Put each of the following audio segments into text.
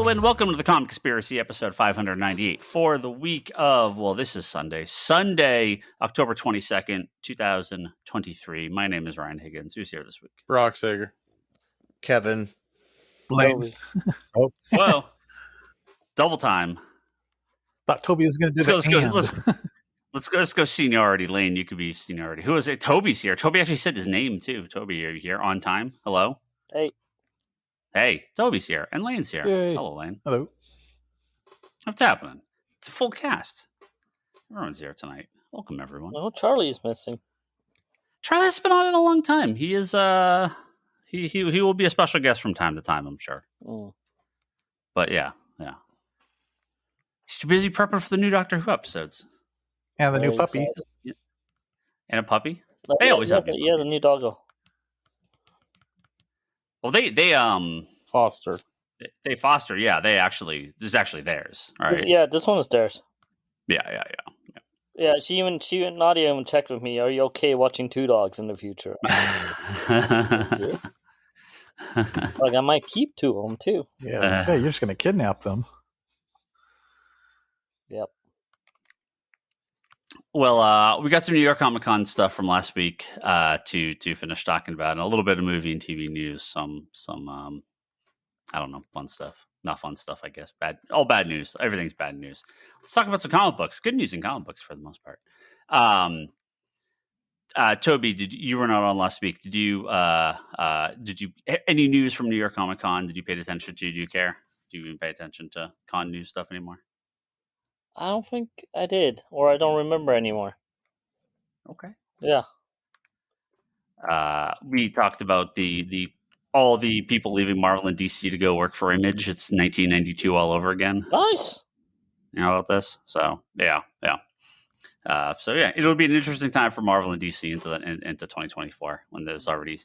Hello and welcome to the Comic Conspiracy, episode 598 for the week of, well, this is Sunday, October 22nd, 2023. My name is Ryan Higgins. Who's here this week? Brock Sager. Kevin. Blaine. Oh. Whoa. Double time. Thought Toby was going to do Let's go seniority. Lane, you could be seniority. Who is it? Toby's here. Toby actually said his name, too. Toby, are you here on time? Hello? Hey, Toby's here. And Lane's here. Yay. Hello, Lane. Hello. What's happening? It's a full cast. Everyone's here tonight. Welcome, everyone. Oh, Charlie is missing. Charlie's been on in a long time. He is, he will be a special guest from time to time, I'm sure. But yeah. He's too busy prepping for the new Doctor Who episodes. And the new puppy. Yeah. And a puppy? No, They always have. Yeah, the new doggo. Well, they Foster. They foster. Yeah, this is actually theirs. Right? Yeah, this one is theirs. Yeah. Yeah, Nadia even checked with me. Are you okay watching two dogs in the future? Like, I might keep two of them too. Yeah, you're just going to kidnap them. Yep. Well, we got some New York Comic Con stuff from last week to finish talking about, and a little bit of movie and TV news. Some I don't know, fun stuff. Not fun stuff, I guess. All bad news. Everything's bad news. Let's talk about some comic books. Good news in comic books for the most part. Toby, you were not on last week? Did you any news from New York Comic Con? Did you pay attention to? Do you care? Do you even pay attention to con news stuff anymore? I don't think I did, or I don't remember anymore. Okay. Yeah. We talked about all the people leaving Marvel and DC to go work for Image. It's 1992 all over again. Nice. You know about this? So yeah. It'll be an interesting time for Marvel and DC into 2024 when there's already.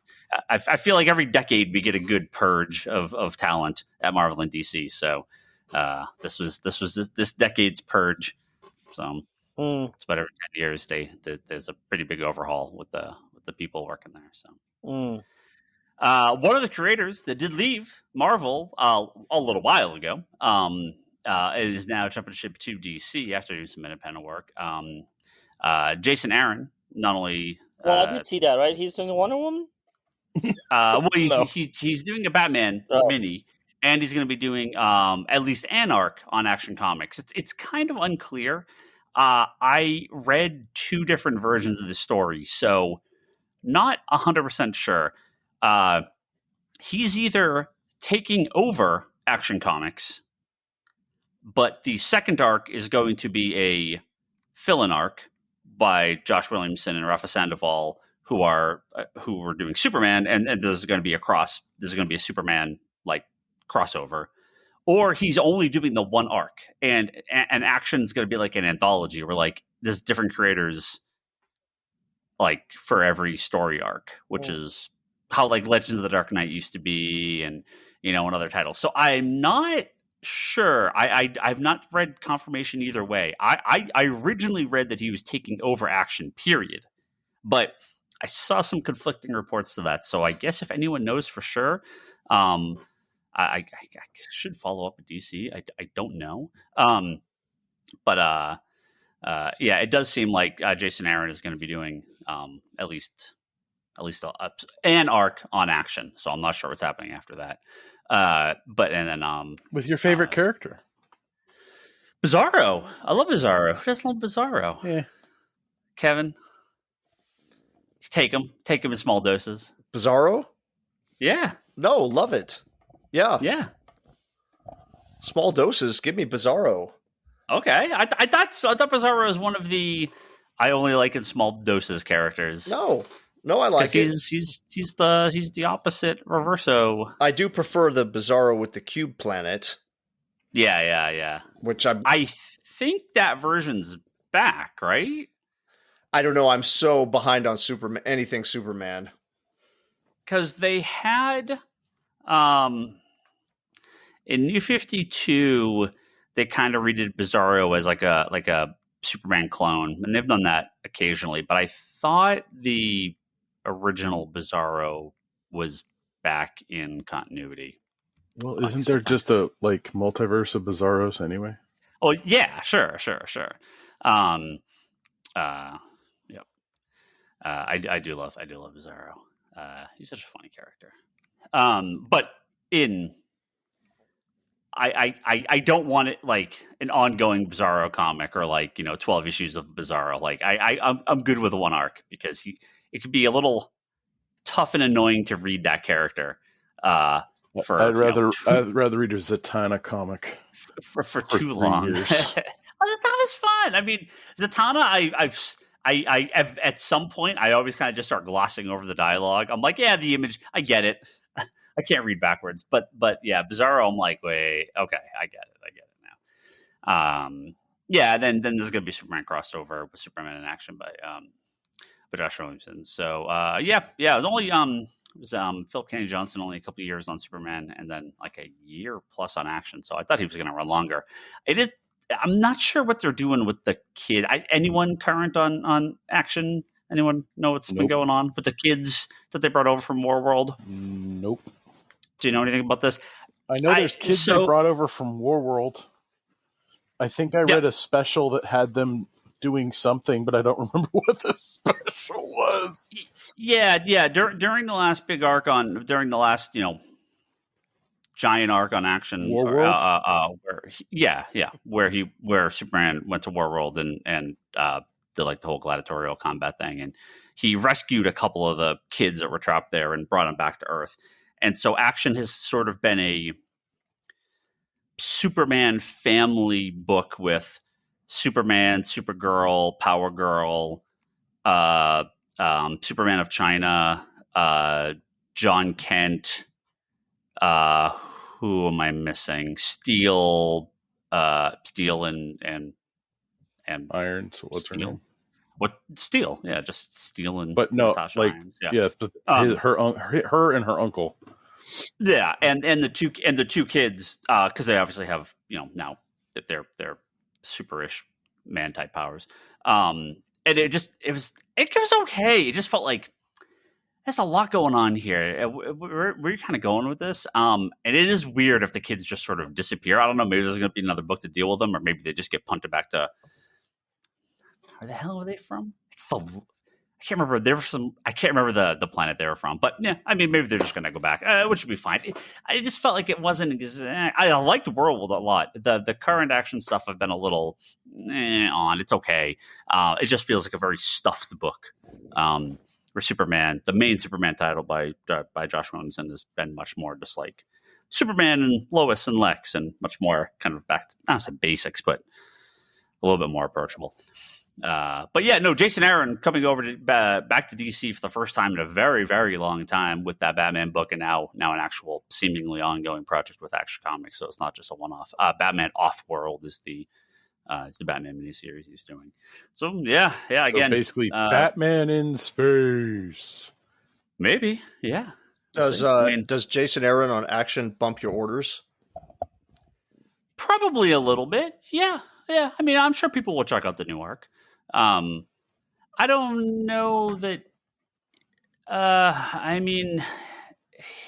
I feel like every decade we get a good purge of talent at Marvel and DC. So this was this decade's purge. So it's about every 10 years there's a pretty big overhaul with the people working there. So one of the creators that did leave Marvel a little while ago. It is now jumping ship to DC after doing some independent work. Jason Aaron, not only... Well, I did see that, right? He's doing a Wonder Woman? He's doing a Batman mini, and he's going to be doing at least an arc on Action Comics. It's kind of unclear. I read two different versions of the story, so not 100% sure. He's either taking over Action Comics, but the second arc is going to be a fill-in arc by Josh Williamson and Rafa Sandoval, who were doing Superman, and there's going to be a Superman like crossover, or he's only doing the one arc, and Action's going to be like an anthology where like there's different creators like for every story arc, which is how like Legends of the Dark Knight used to be, and and other titles. So I'm not sure. I've not read confirmation either way. I originally read that he was taking over Action, period. But I saw some conflicting reports to that. So I guess if anyone knows for sure, I should follow up with DC. I don't know. It does seem like Jason Aaron is going to be doing at least an arc on Action. So I'm not sure what's happening after that. With your favorite character, Bizarro. I love Bizarro. Who doesn't love Bizarro? Yeah, Kevin, take him in small doses. Bizarro? Yeah. No, love it. Yeah. Small doses. Give me Bizarro. Okay. I thought Bizarro was one of the I only like in small doses characters. No, I like it. He's the opposite Reverso. I do prefer the Bizarro with the cube planet. Yeah. Which I think that version's back, right? I don't know. I'm so behind on Superman. Anything Superman. Because they had in New 52, they kind of redid Bizarro as like a Superman clone, and they've done that occasionally. But I thought the original Bizarro was back in continuity. Well, isn't there just a multiverse of Bizarros anyway? Oh yeah, sure. Yep. I do love Bizarro. He's such a funny character. But I don't want it like an ongoing Bizarro comic or 12 issues of Bizarro. Like I'm good with one arc because it could be a little tough and annoying to read that character. I'd rather read a Zatanna comic for too long. Zatanna's fun. I mean, Zatanna, I've at some point I always kind of just start glossing over the dialogue. I'm like, yeah, the image, I get it. I can't read backwards, but yeah, Bizarro. I'm like, wait, okay, I get it now. Yeah, then there's gonna be Superman crossover with Superman in Action by Josh Williamson. So yeah, it was only Philip Kennedy Johnson only a couple of years on Superman, and then like a year plus on Action. So I thought he was going to run longer. I'm not sure what they're doing with the kid. Anyone current on Action? Anyone know what's been going on with the kids that they brought over from Warworld? Nope. Do you know anything about this? I know there's kids they brought over from Warworld. I think I read a special that had them doing something, but I don't remember what the special was. Yeah. During the last big arc during the last giant arc on Action, where Superman went to Warworld and did like the whole gladiatorial combat thing, and he rescued a couple of the kids that were trapped there and brought them back to Earth. And so Action has sort of been a Superman family book with Superman, Supergirl, Power Girl, Superman of China, John Kent. Who am I missing? Steel, and Iron. So what's her name? What Steel? Yeah, just Steel and Natasha Irons. Her and her uncle. Yeah, and the two kids, because they obviously have now that they're superish man type powers. And it was okay. It just felt like there's a lot going on here. Where are you kind of going with this? And it is weird if the kids just sort of disappear. I don't know. Maybe there's going to be another book to deal with them, or maybe they just get punted back to. Where the hell are they from? I can't remember. I can't remember the planet they were from. But yeah, I mean, maybe they're just going to go back, which would be fine. I just felt like it wasn't. I liked World a lot. The current Action stuff I've been a little on. It's okay. It just feels like a very stuffed book. Where Superman, the main Superman title by Josh Williamson, has been much more just like Superman and Lois and Lex, and much more kind of back to, I don't say basics, but a little bit more approachable. But yeah, no, Jason Aaron coming over to back to DC for the first time in a very, very long time with that Batman book, and now an actual seemingly ongoing project with Action Comics. So it's not just a one-off. Batman Off-World is the Batman miniseries he's doing. So yeah. Again, so basically, Batman in space. Maybe, yeah. Does Jason Aaron on Action bump your orders? Probably a little bit. Yeah. I mean, I'm sure people will check out the new arc. I don't know that. I mean,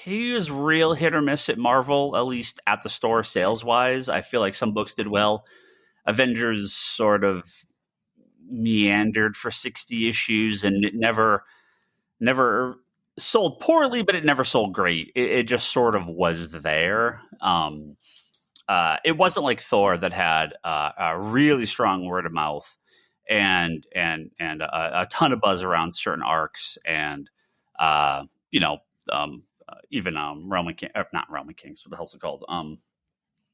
he was real hit or miss at Marvel, at least at the store sales wise. I feel like some books did well. Avengers sort of meandered for 60 issues, and it never sold poorly, but it never sold great. It just sort of was there. It wasn't like Thor that had a really strong word of mouth and a ton of buzz around certain arcs, and even Roman King, not Roman Kings. What the hell's it called?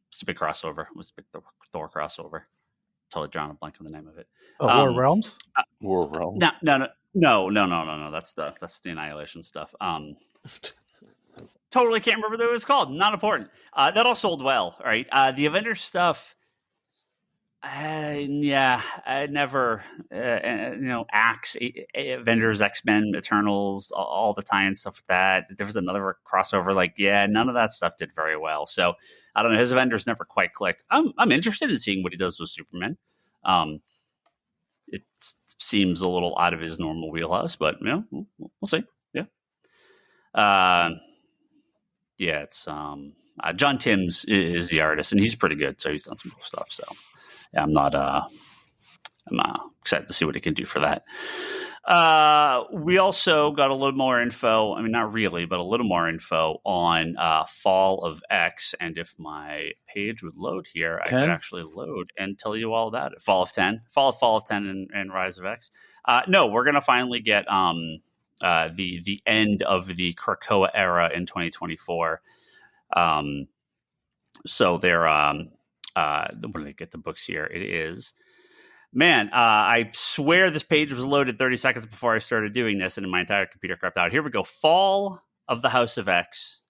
It's a big crossover. It was a big Thor crossover. Totally drawing a blank on the name of it. War Realms. War Realms. No. That's the Annihilation stuff. Totally can't remember what it was called. Not important. That all sold well, right? The Avengers stuff. I never. Axe, Avengers, X-Men, Eternals, all the tie-in stuff with that. There was another crossover. None of that stuff did very well. So I don't know. His Avengers never quite clicked. I'm interested in seeing what he does with Superman. It seems a little out of his normal wheelhouse, but we'll see. Yeah. It's John Timms is the artist, and he's pretty good. So he's done some cool stuff. So yeah, I'm excited to see what he can do for that. We also got a little more info. I mean, not really, but a little more info on Fall of X. And if my page would load here, 10? I could actually load and tell you all about it. Fall of 10, Fall of 10, and Rise of X. No, we're gonna finally get the end of the Krakoa era in 2024. So they're when do they get the books here? It is. Man, I swear this page was loaded 30 seconds before I started doing this, and my entire computer crapped out. Here we go. Fall of the House of X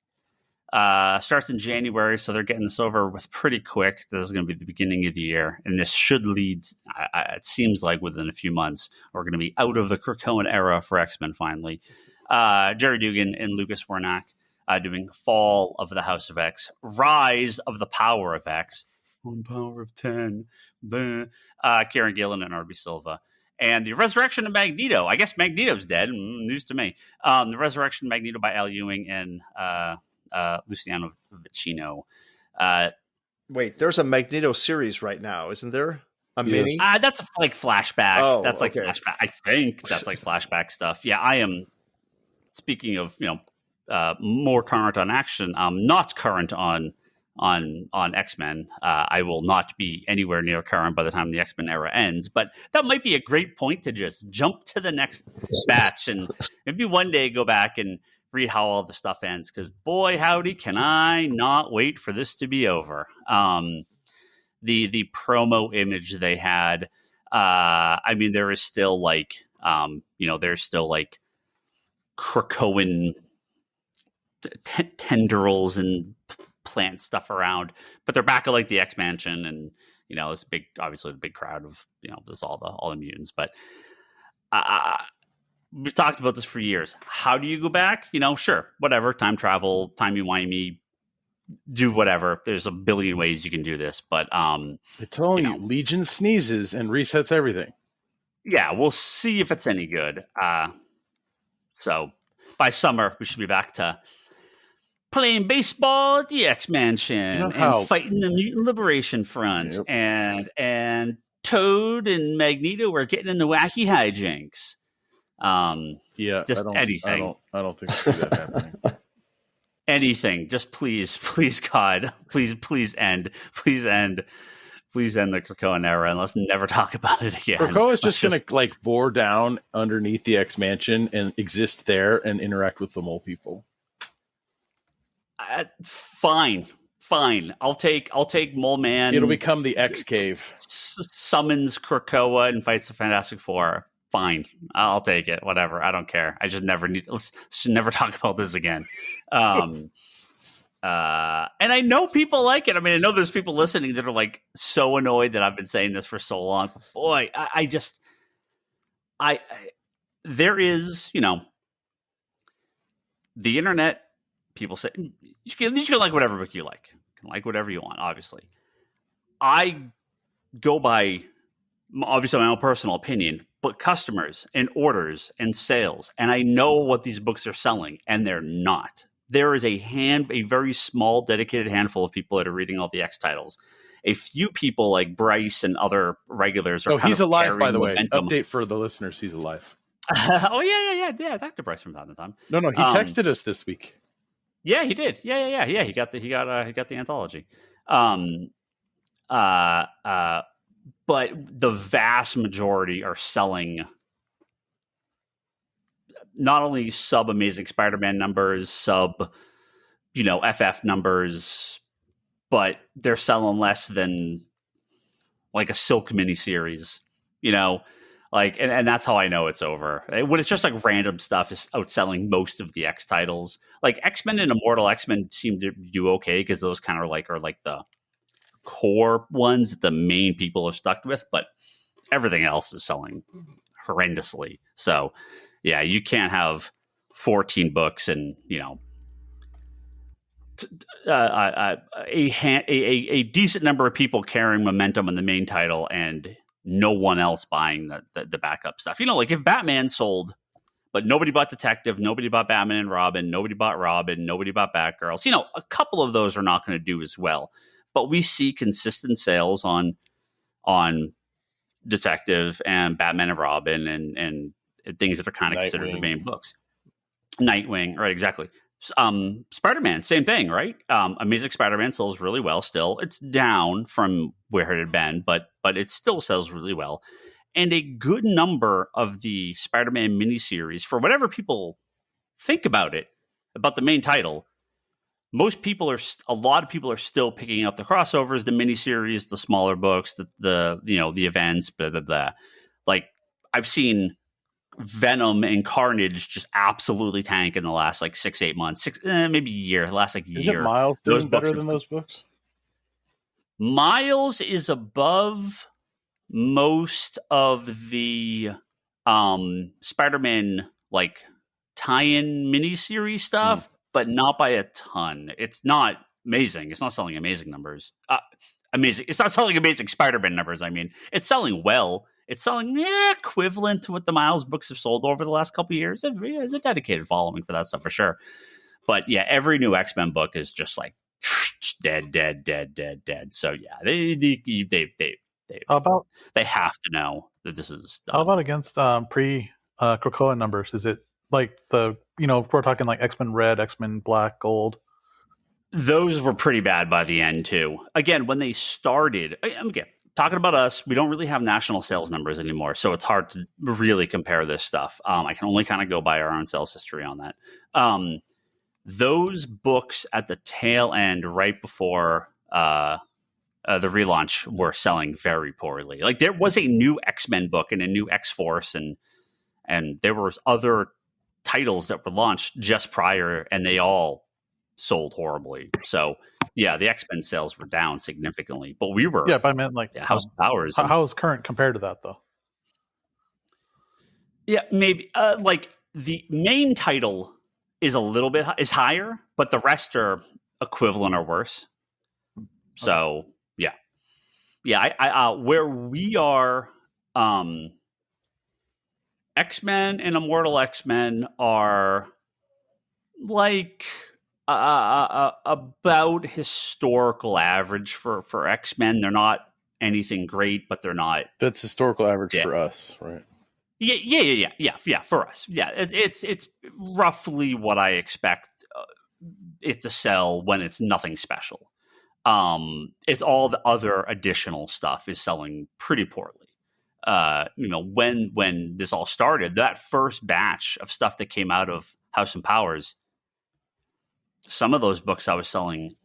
starts in January, so they're getting this over with pretty quick. This is going to be the beginning of the year, and this should lead, it seems like within a few months, we're going to be out of the Krakoan era for X-Men finally. Jerry Dugan and Lucas Wernack doing Fall of the House of X, Rise of the Power of X, on Power of 10, Kieran Gillen and R.B. Silva, and the Resurrection of Magneto. I guess Magneto's dead. News to me. The Resurrection of Magneto by Al Ewing and Luciano Vicino. Wait, there's a Magneto series right now, isn't there? A mini? That's like flashback. Oh, that's like okay. flashback. I think that's like flashback stuff. Yeah, I am. Speaking of more current on action, I'm not current on X-Men. I will not be anywhere near current by the time the X-Men era ends, but that might be a great point to just jump to the next batch and maybe one day go back and read how all the stuff ends, because boy howdy can I not wait for this to be over. The promo image they had, I mean, there is still like there's still like Krakoan tendrils and plant stuff around, but they're back at like the X Mansion, and it's big, obviously the big crowd of there's all the mutants. But we've talked about this for years. How do you go back? Sure, whatever, time travel, timey-wimey, do whatever. There's a billion ways you can do this, but it's only Legion sneezes and resets everything. Yeah, we'll see if it's any good. So by summer we should be back to playing baseball at the X Mansion and fighting the Mutant Liberation Front. Yep. And Toad and Magneto are getting in the wacky hijinks. Just anything. I don't think I see that happening. Anything. Just please, God, please end the Krakoan era, and let's never talk about it again. Krakoa is just going to bore down underneath the X Mansion and exist there and interact with the mole people. Fine. I'll take Mole Man. It'll become the X Cave. Summons Krakoa and fights the Fantastic Four. Fine, I'll take it. Whatever. I don't care. I just should never talk about this again. And I know people like it. I mean, I know there's people listening that are like so annoyed that I've been saying this for so long. Boy, there is, the internet. People say you can like whatever book you like. You can like whatever you want, obviously. I go by, obviously, my own personal opinion, but customers and orders and sales, and I know what these books are selling, and they're not. There is a very small, dedicated handful of people that are reading all the X titles. A few people like Bryce and other regulars are. Oh, he's alive, by the way. Update for the listeners: he's alive. Oh yeah. I talk to Bryce from time to time. No, he texted us this week. Yeah, he did. Yeah. He got the anthology. But the vast majority are selling not only sub Amazing Spider-Man numbers, sub, FF numbers, but they're selling less than like a Silk miniseries, and that's how I know it's over. When it's just like random stuff is outselling most of the X titles. Like X-Men and Immortal X-Men seem to do okay because those kind of are like the core ones that the main people are stuck with, but everything else is selling horrendously. So yeah, you can't have 14 books and a decent number of people carrying momentum on the main title and no one else buying the backup stuff. Like if Batman sold but nobody bought Detective, nobody bought Batman and Robin, nobody bought Robin, nobody bought Batgirls. A couple of those are not going to do as well, but we see consistent sales on Detective and Batman and Robin and things that are kind of considered the main books. Nightwing, right? Exactly. Spider-Man, same thing, right? Amazing Spider-Man sells really well still. It's down from where it had been, but it still sells really well. And a good number of the Spider-Man miniseries, for whatever people think about it, about the main title, a lot of people are still picking up the crossovers, the miniseries, the smaller books, the events, blah, blah, blah. Like, I've seen Venom and Carnage just absolutely tank in the last 6-8 months, maybe a year. Last year. Isn't Miles doing better than those books? Miles is above most of the Spider-Man tie-in miniseries stuff, but not by a ton. It's not amazing. It's not selling amazing numbers. Amazing. It's not selling amazing Spider-Man numbers. I mean, it's selling well. It's selling equivalent to what the Miles books have sold over the last couple of years. There's a dedicated following for that stuff for sure. But yeah, every new X-Men book is just dead. So yeah, they have to know that this is done. How about against pre-Krakoan numbers? Is it like we're talking like X-Men Red, X-Men Black, Gold? Those were pretty bad by the end too. Again, when they started, talking about us, we don't really have national sales numbers anymore, so it's hard to really compare this stuff. I can only kind of go by our own sales history on that. Those books at the tail end, right before the relaunch, were selling very poorly. Like, there was a new X-Men book and a new X-Force, and there was other titles that were launched just prior, and they all sold horribly. So yeah, the X-Men sales were down significantly, but we were but I meant House of Powers. How is current compared to that though? Yeah, maybe the main title is a little bit is higher, but the rest are equivalent or worse. So I where we are, X-Men and Immortal X-Men are about historical average for X-Men. They're not anything great, but they're not. That's historical average for us, right? Yeah. For us, yeah, it's roughly what I expect it to sell when it's nothing special. It's all the other additional stuff is selling pretty poorly. When this all started, that first batch of stuff that came out of House and Powers, some of those books I was selling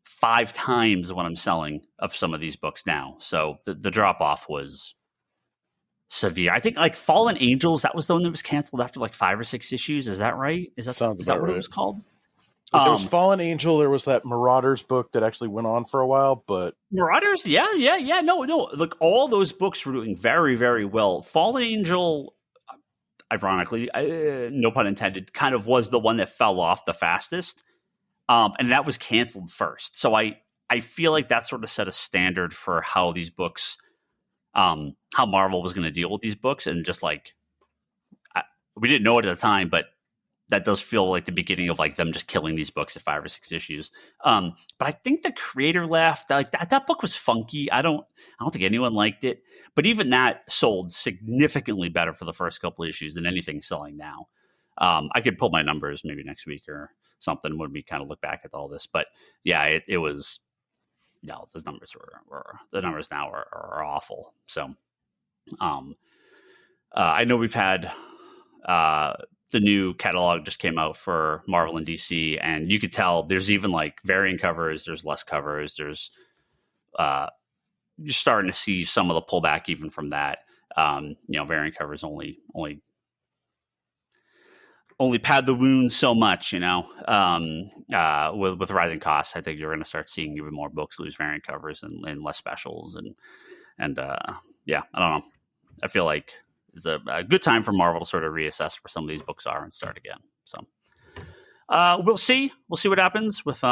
5 times what I'm selling of some of these books now. So the drop off was severe. I think Fallen Angels, that was the one that was canceled after 5 or 6 issues. Is that right? Is that what right. It was called? There was Fallen Angel. There was that Marauders book that actually went on for a while, but Marauders, yeah. No. Look, all those books were doing very, very well. Fallen Angel, ironically, no pun intended, kind of was the one that fell off the fastest, and that was canceled first. So I feel like that sort of set a standard for how these books, how Marvel was going to deal with these books, and just we didn't know it at the time, but that does feel like the beginning of them just killing these books at 5 or 6 issues. But I think the creator left. That book was funky. I don't think anyone liked it. But even that sold significantly better for the first couple of issues than anything selling now. I could pull my numbers maybe next week or something when we kind of look back at all this. But yeah, it was. No, those numbers were the numbers now are awful. So, I know we've had. The new catalog just came out for Marvel and DC, and you could tell there's even variant covers, there's less covers, there's you're starting to see some of the pullback even from that. Variant covers only pad the wounds so much, with rising costs. I think you're going to start seeing even more books lose variant covers and less specials, and I don't know. I feel like it's a good time for Marvel to sort of reassess where some of these books are and start again. So we'll see. We'll see what happens with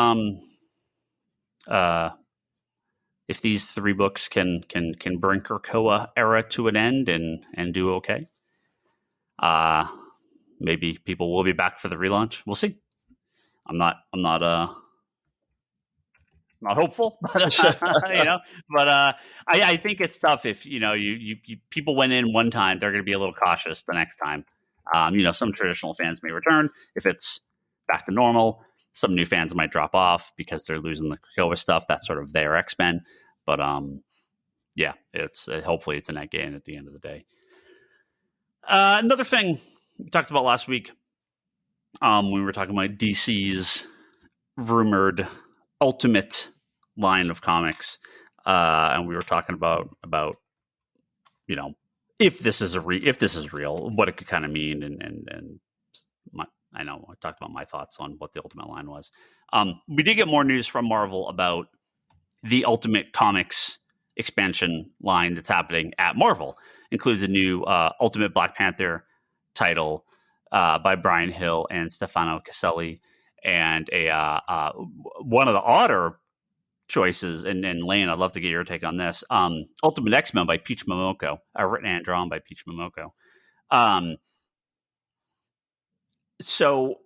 if these 3 books can bring Krakoa era to an end and do okay. maybe people will be back for the relaunch. We'll see. I'm not hopeful, but, I think it's tough if you people went in one time, they're going to be a little cautious the next time. Some traditional fans may return if it's back to normal. Some new fans might drop off because they're losing the Krakoa stuff. That's sort of their X-Men, but it's hopefully it's a net gain at the end of the day. Another thing we talked about last week, we were talking about DC's rumored Ultimate line of comics, and we were talking about if this is real, what it could kind of mean, and I talked about my thoughts on what the Ultimate line was. We did get more news from Marvel about the Ultimate Comics expansion line that's happening at Marvel. Includes a new Ultimate Black Panther title by Brian Hill and Stefano Caselli, and one of the odder choices, and Lane, I'd love to get your take on this. Ultimate X-Men by Peach Momoko, written and drawn by Peach Momoko. So,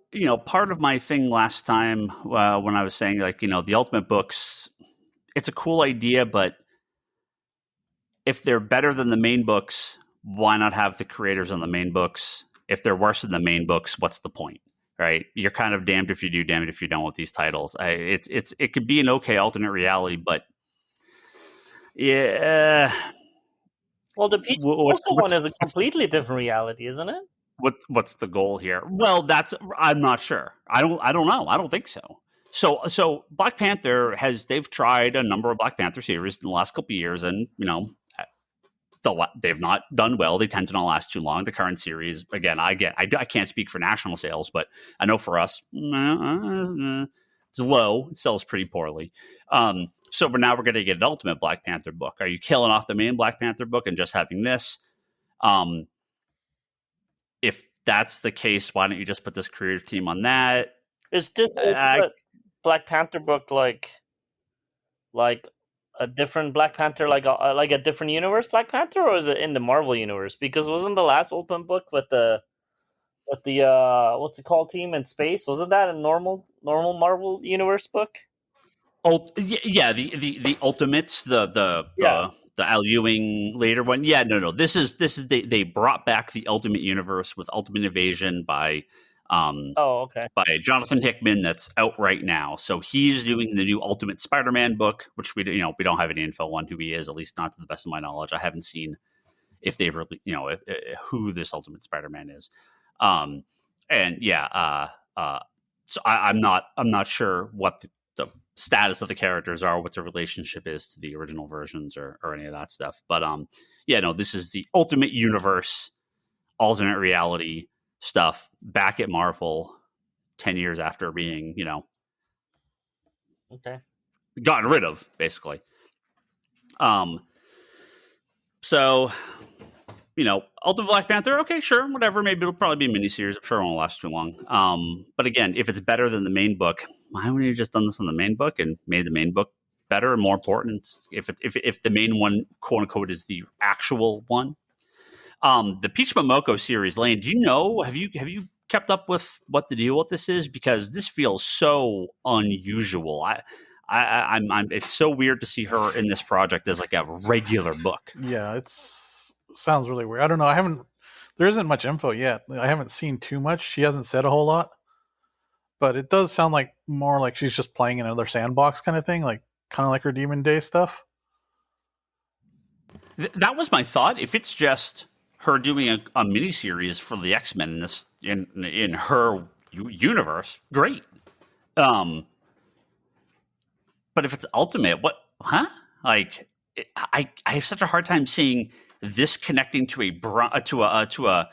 part of my thing last time when I was saying, the Ultimate books, it's a cool idea, but if they're better than the main books, why not have the creators on the main books? If they're worse than the main books, what's the point? Right? You're kind of damned if you do, damned if you don't with these titles. It could be an okay alternate reality, but yeah. Well, the Peach one is a completely different reality, isn't it? What's the goal here? Well, I'm not sure. I don't know. I don't think so. So Black Panther they've tried a number of Black Panther series in the last couple of years, and they've not done well. They tend to not last too long. The current series, again, I can't speak for national sales, but I know for us, it's low. It sells pretty poorly. So now we're going to get an Ultimate Black Panther book. Are you killing off the main Black Panther book and just having this? If that's the case, why don't you just put this creative team on that? Is this Black Panther book like a different Black Panther, like a different universe Black Panther, or is it in the Marvel universe? Because wasn't the last open book with the what's it called, team in space? Wasn't that a normal Marvel universe book? The Ultimates, the Al Ewing later one. Yeah, no. This is they brought back the Ultimate Universe with Ultimate Invasion by by Jonathan Hickman, that's out right now. So he's doing the new Ultimate Spider-Man book, which we don't have any info on who he is, at least not to the best of my knowledge. I haven't seen if they've really who this Ultimate Spider-Man is. So I'm not sure what the status of the characters are, what their relationship is to the original versions or any of that stuff. But this is the Ultimate Universe, alternate reality stuff back at Marvel 10 years after being, gotten rid of, basically. So, Ultimate Black Panther, okay, sure, whatever. Maybe it'll probably be a miniseries. I'm sure it won't last too long. But again, if it's better than the main book, why wouldn't you just done this on the main book and made the main book better and more important? If the main one, quote unquote, is the actual one. The Peach Momoko series, Lane, do you know? Have you kept up with what the deal with this is? Because this feels so unusual. I'm it's so weird to see her in this project as like a regular book. Yeah, sounds really weird. I don't know. There isn't much info yet. I haven't seen too much. She hasn't said a whole lot, but it does sound like more like she's just playing in another sandbox kind of thing, kind of like her Demon Day stuff. That was my thought. If it's just her doing a miniseries for the X-Men in this in her universe, great. But if it's Ultimate, what? Huh? I have such a hard time seeing this connecting to a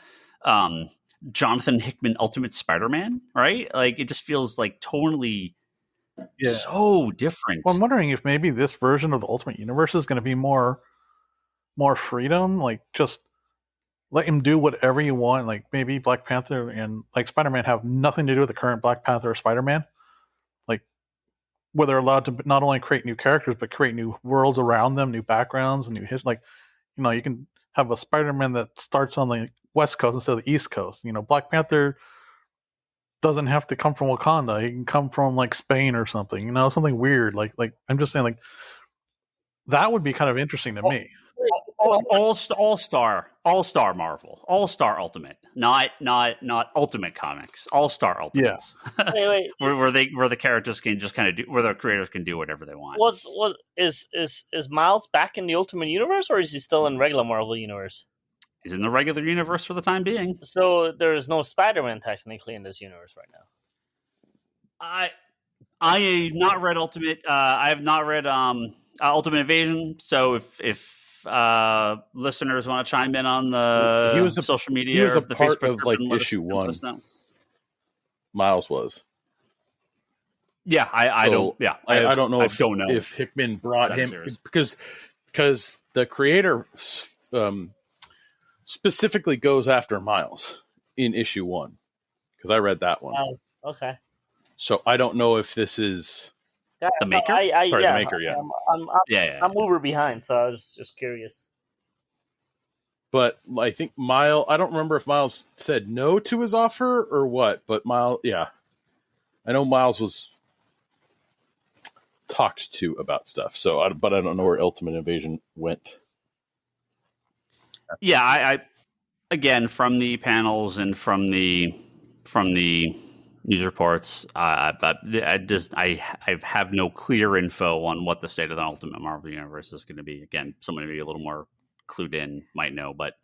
Jonathan Hickman Ultimate Spider-Man, right? Like it just feels like totally so different. Well, I'm wondering if maybe this version of the Ultimate Universe is going to be more freedom, like just let him do whatever you want. Like maybe Black Panther and Spider-Man have nothing to do with the current Black Panther or Spider-Man. Like where they're allowed to not only create new characters but create new worlds around them, new backgrounds, and new history. You can have a Spider-Man that starts on the West Coast instead of the East Coast. Black Panther doesn't have to come from Wakanda. He can come from like Spain or something. Something weird. Like I'm just saying, like that would be kind of interesting to me. All star Marvel, all star Ultimate, not Ultimate Comics, all star Ultimates. Yeah. Wait. where the characters can just kind of do, where the creators can do whatever they want. Is Miles back in the Ultimate Universe, or is he still in regular Marvel Universe? He's in the regular universe for the time being. So there is no Spider-Man technically in this universe right now. I have not read Ultimate. I have not read Ultimate Invasion. So if listeners want to chime in on the social media, he was a the part Facebook of like issue 1. Miles was. Yeah, I don't. Yeah, I don't know if Hickman brought him because the creator specifically goes after Miles in issue 1 because I read that one. Oh, okay. So I don't know if this is the maker. The maker. Yeah, I'm uber behind, so I was just curious. But I think Miles. I don't remember if Miles said no to his offer or what. But Miles, yeah, I know Miles was talked to about stuff. So, but I don't know where Ultimate Invasion went. Yeah, I again from the panels and from the news reports, but I have no clear info on what the state of the Ultimate Marvel Universe is going to be. Again, someone maybe a little more clued in might know, but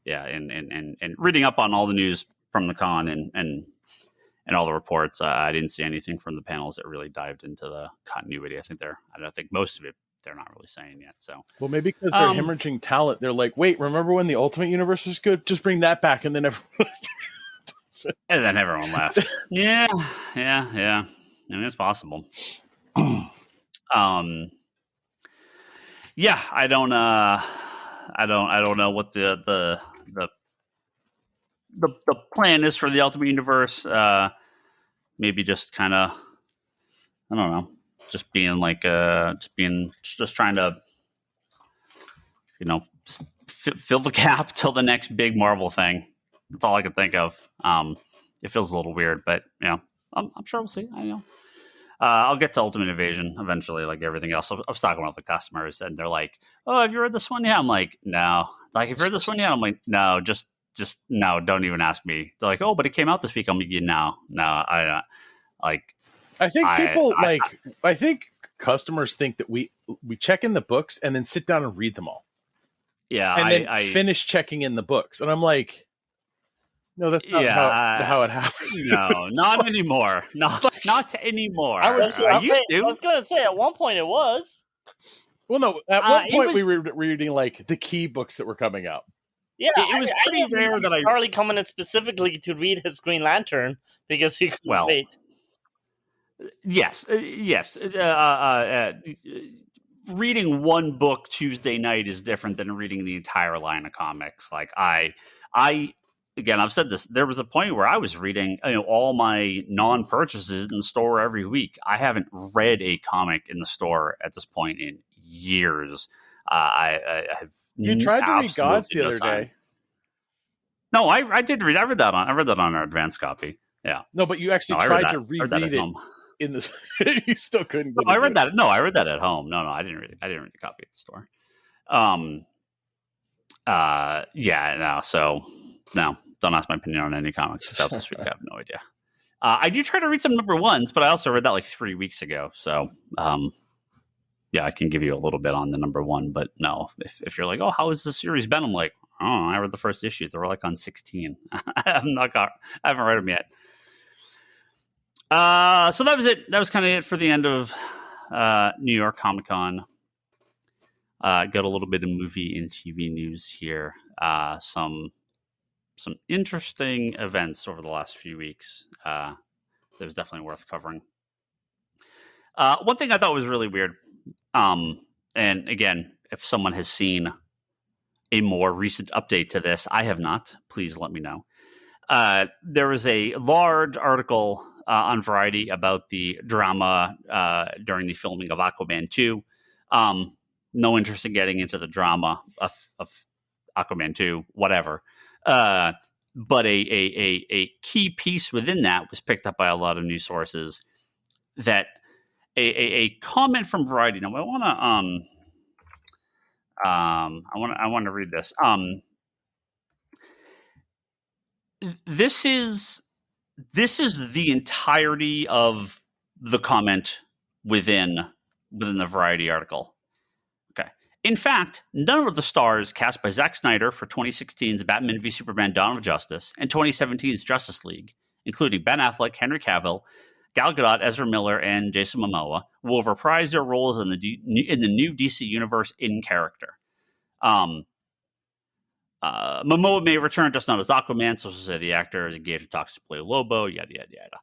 yeah, and reading up on all the news from the con and all the reports, I didn't see anything from the panels that really dived into the continuity. I don't think most of it they're not really saying yet. So, well, maybe because they're hemorrhaging talent, they're like, wait, remember when the Ultimate Universe was good? Just bring that back, and then everyone. And then everyone left. yeah. I mean, it's possible. Yeah, I don't know what the plan is for the Ultimate Universe. Maybe just kind of, I don't know, just being like, just trying to, fill the gap till the next big Marvel thing. That's all I can think of. It feels a little weird, but I'm sure we'll see. I know. I'll get to Ultimate Invasion eventually, like everything else. I was talking with the customers, and they're like, "Oh, have you read this one yet?" I'm like, "No." Like, have you read this one yet? I'm like, "No, just no. Don't even ask me." They're like, "Oh, but it came out this week." I'm like, "No, I like." I think I think customers think that we check in the books and then sit down and read them all. Yeah, and then finish checking in the books, and I'm like. No, that's not how it happened. No, not anymore. Not anymore. I was going to say, at one point it was. Well, no, at one point we were reading like the key books that were coming out. Yeah, it was pretty rare that Charlie coming in specifically to read his Green Lantern because he couldn't wait. Yes. Reading one book Tuesday night is different than reading the entire line of comics. Like Again, I've said this. There was a point where I was reading, all my non-purchases in the store every week. I haven't read a comic in the store at this point in years. I have. You tried to read Gods the other day. No, I did read. I read that on our advanced copy. Yeah. No, but you actually tried to reread it in the. You still couldn't. I read that. No, I read that at home. No, I didn't read it. I didn't read the copy at the store. So no. Don't ask my opinion on any comics that's out this week. I have no idea. I do try to read some number ones, but I also read that like 3 weeks ago. So, I can give you a little bit on the number one. But no, if you're like, oh, how has the series been? I'm like, oh, I read the first issue. They were like on 16. I haven't read them yet. So that was it. That was kind of it for the end of New York Comic Con. Got a little bit of movie and TV news here. Some interesting events over the last few weeks that was definitely worth covering. One thing I thought was really weird, and again, if someone has seen a more recent update to this, I have not. Please let me know. There was a large article on Variety about the drama during the filming of Aquaman 2. No interest in getting into the drama of Aquaman 2, whatever. But a key piece within that was picked up by a lot of news sources that a comment from Variety. Now I want to read this. This is the entirety of the comment within the Variety article. Okay. In fact, none of the stars cast by Zack Snyder for 2016's Batman v Superman: Dawn of Justice and 2017's Justice League, including Ben Affleck, Henry Cavill, Gal Gadot, Ezra Miller, and Jason Momoa, will reprise their roles in the new DC universe in character. Momoa may return, just not as Aquaman. So, say the actor is engaged in talks to play Lobo. Yada yada yada.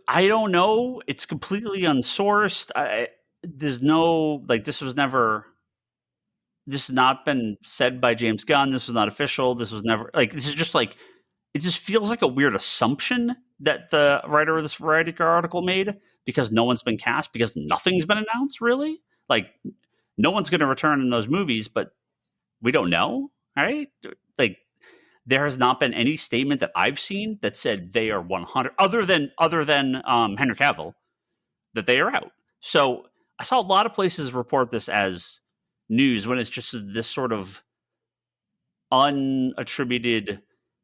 I don't know. It's completely unsourced. There's no this was never. This has not been said by James Gunn. This was not official. This was never this is just it just feels like a weird assumption that the writer of this Variety article made because no one's been cast, because nothing's been announced really. No one's going to return in those movies, but we don't know, right? There has not been any statement that I've seen that said they are 100, other than Henry Cavill, that they are out. So I saw a lot of places report this as news when it's just this sort of unattributed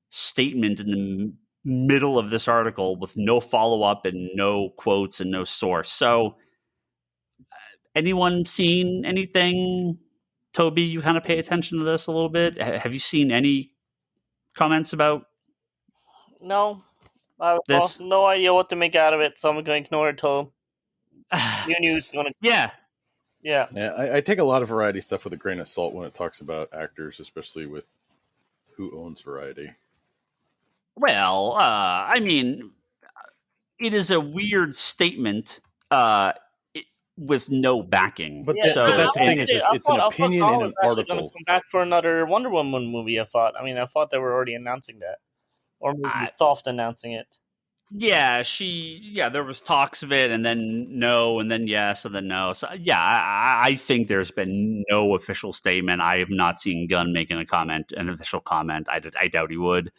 statement in the middle of this article with no follow-up and no quotes and no source. So anyone seen anything? Toby, you kind of pay attention to this a little bit. Have you seen any comments about? No, I have no idea what to make out of it, so I'm going to ignore it till new news. Yeah. I take a lot of Variety stuff with a grain of salt when it talks about actors, especially with who owns Variety. Well, I mean, it is a weird statement with no backing. But that's the thing, it's an opinion in an article. Going to come back for another Wonder Woman movie, I thought. I mean, I thought they were already announcing that. Or maybe soft announcing it. Yeah, there was talks of it, and then no, and then yes, and then no. So, yeah, I think there's been no official statement. I have not seen Gunn making an official comment. I doubt he would.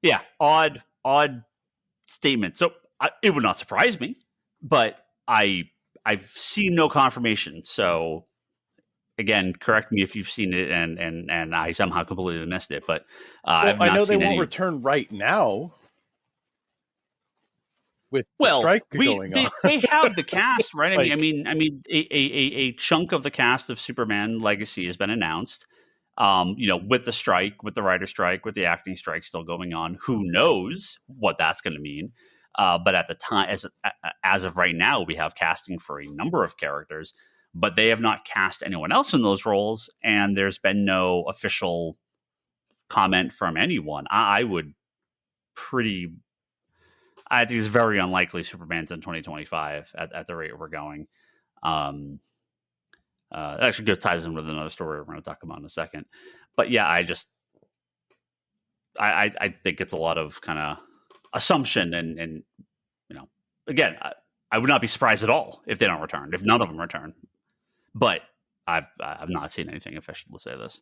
Yeah, odd statement. So it would not surprise me, but I've seen no confirmation. So again, correct me if you've seen it and I somehow completely missed it. But I know they won't return right now with the strike going on. They have the cast, right? I mean, a chunk of the cast of Superman Legacy has been announced. With the strike, with the writer strike, with the acting strike still going on, who knows what that's going to mean? But at the time, as of right now, we have casting for a number of characters, but they have not cast anyone else in those roles, and there's been no official comment from anyone. I think it's very unlikely Superman's in 2025 at the rate we're going. That actually ties in with another story we're going to talk about in a second. But yeah, I think it's a lot of kind of assumption and again, I would not be surprised at all if they don't return, if none of them return. But I've not seen anything official to say this.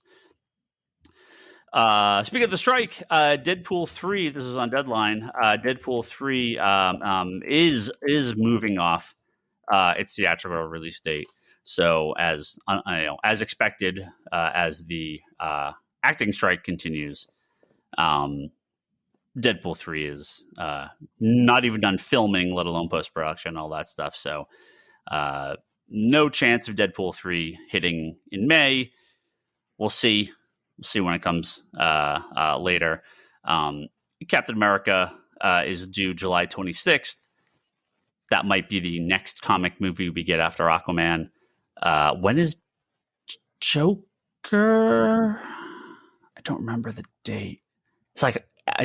Speaking of the strike, Deadpool 3, this is on Deadline. Deadpool 3 is moving off its theatrical release date. So as expected, as the acting strike continues, Deadpool 3 is not even done filming, let alone post-production, all that stuff. So no chance of Deadpool 3 hitting in May. We'll see. We'll see when it comes later. Captain America is due July 26th. That might be the next comic movie we get after Aquaman. When is Joker? I don't remember the date. It's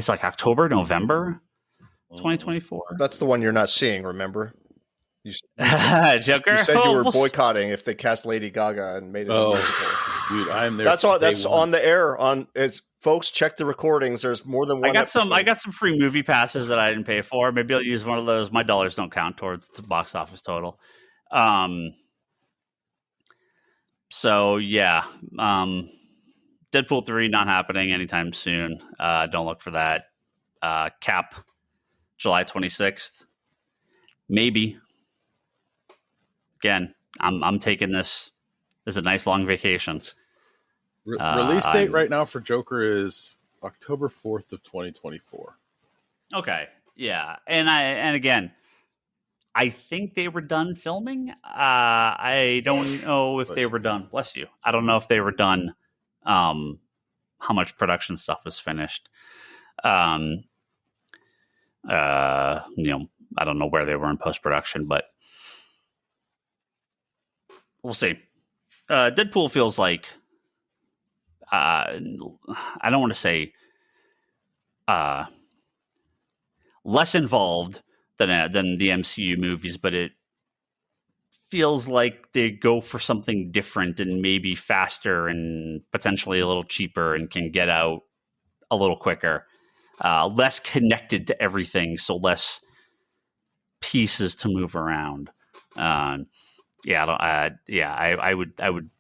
like October, November, 2024. That's the one you're not seeing. Remember, Joker. You said you were boycotting if they cast Lady Gaga and made it. Oh, dude, I'm there. That's on the air. Folks, check the recordings. There's more than one. I got some free movie passes that I didn't pay for. Maybe I'll use one of those. My dollars don't count towards the box office total. So yeah, Deadpool 3 not happening anytime soon. Don't look for that. Cap, July 26th. Maybe. Again, I'm taking this as a nice long vacation. Release date right now for Joker is October 4th of 2024. Okay. Yeah. And again, I think they were done filming. I don't know if they were done. Bless you. I don't know if they were done. How much production stuff was finished. I don't know where they were in post-production, but we'll see. Deadpool feels like, I don't want to say less involved than the MCU movies, but it feels like they go for something different and maybe faster and potentially a little cheaper and can get out a little quicker. Less connected to everything, so less pieces to move around. I would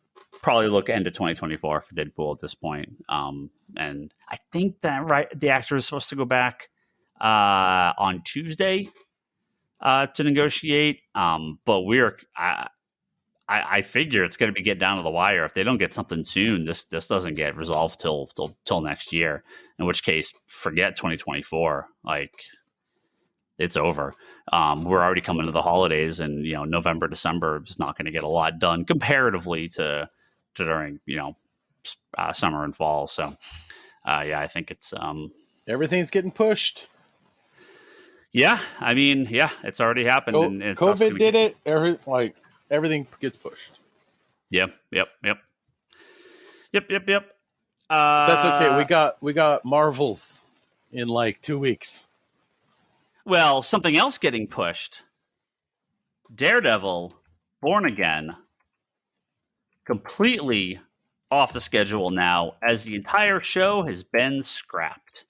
probably look end of 2024 for Deadpool at this point. And I think that the actor is supposed to go back on Tuesday to negotiate. But I figure it's going to be getting down to the wire. If they don't get something soon, this doesn't get resolved till next year. In which case, forget 2024. Like, it's over. We're already coming to the holidays, and November, December is not going to get a lot done comparatively to during summer and fall. So I think it's everything's getting pushed. Yeah, I mean, it's already happened. And COVID did it. Everything gets pushed. Yep. That's okay. We got Marvels in 2 weeks. Well, something else getting pushed. Daredevil, Born Again, completely off the schedule now, as the entire show has been scrapped.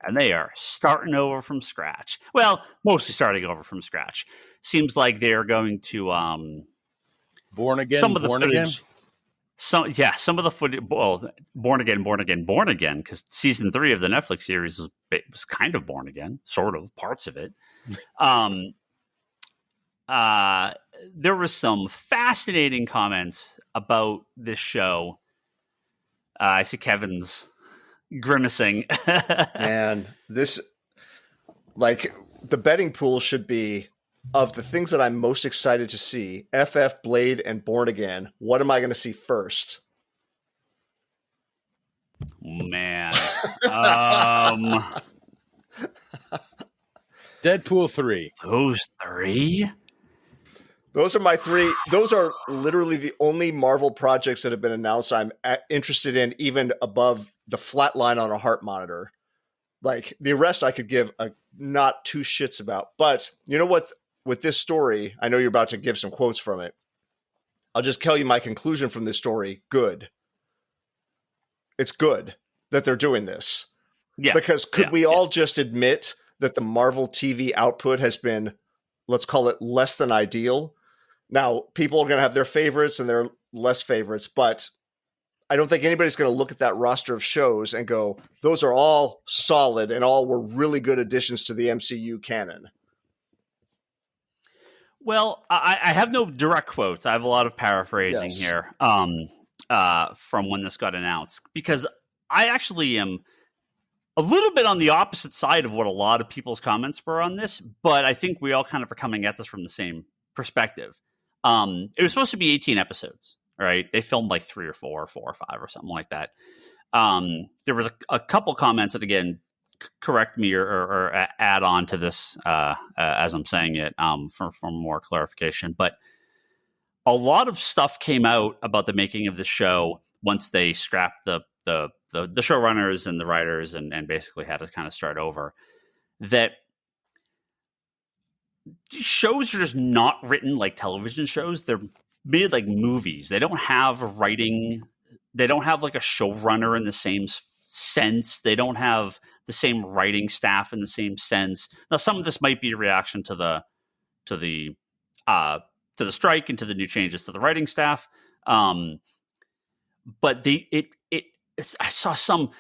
And they are starting over from scratch. Well, mostly starting over from scratch. Seems like they're going to Born Again. Some of the Born footage. Again? Some of the footage. Well, Born Again, because season 3 of the Netflix series was kind of Born Again, sort of parts of it. There was some fascinating comments about this show. I see Kevin's grimacing. Man, this, the betting pool should be, of the things that I'm most excited to see, FF, Blade, and Born Again, what am I going to see first? Man. Deadpool 3. Those 3? Those are my 3. Those are literally the only Marvel projects that have been announced I'm interested in, even above the flat line on a heart monitor. The rest I could give not two shits about. But you know what? With this story, I know you're about to give some quotes from it. I'll just tell you my conclusion from this story. Good. It's good that they're doing this. Yeah. Because could we all just admit that the Marvel TV output has been, let's call it, less than ideal? Now, people are going to have their favorites and their less favorites, but I don't think anybody's going to look at that roster of shows and go, those are all solid and all were really good additions to the MCU canon. Well, I have no direct quotes. I have a lot of paraphrasing here from when this got announced, because I actually am a little bit on the opposite side of what a lot of people's comments were on this, but I think we all kind of are coming at this from the same perspective. It was supposed to be 18 episodes, right? They filmed 3 or 4 or 5 or something like that. There was a couple comments that, again, correct me or add on to this as I'm saying it for more clarification. But a lot of stuff came out about the making of the show once they scrapped the showrunners and the writers and basically had to kind of start over. That shows are just not written like television shows. They're made like movies. They don't have writing. They don't have a showrunner in the same sense. They don't have the same writing staff in the same sense. Now, some of this might be a reaction to the strike and to the new changes to the writing staff. but I saw some,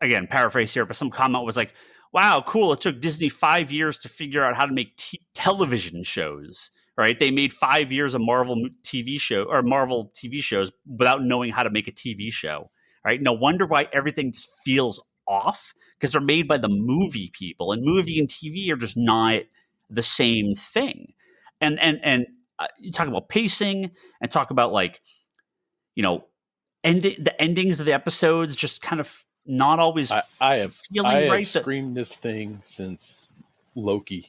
again, paraphrase here, but some comment was like, wow, cool. It took Disney 5 years to figure out how to make television shows, right? They made 5 years of Marvel TV shows without knowing how to make a TV show, right? No wonder why everything just feels off, because they're made by the movie people, and movie and TV are just not the same thing. And you talk about pacing and talk about, like, you know, the endings of the episodes just kind of not always I have right. Screamed this thing since Loki.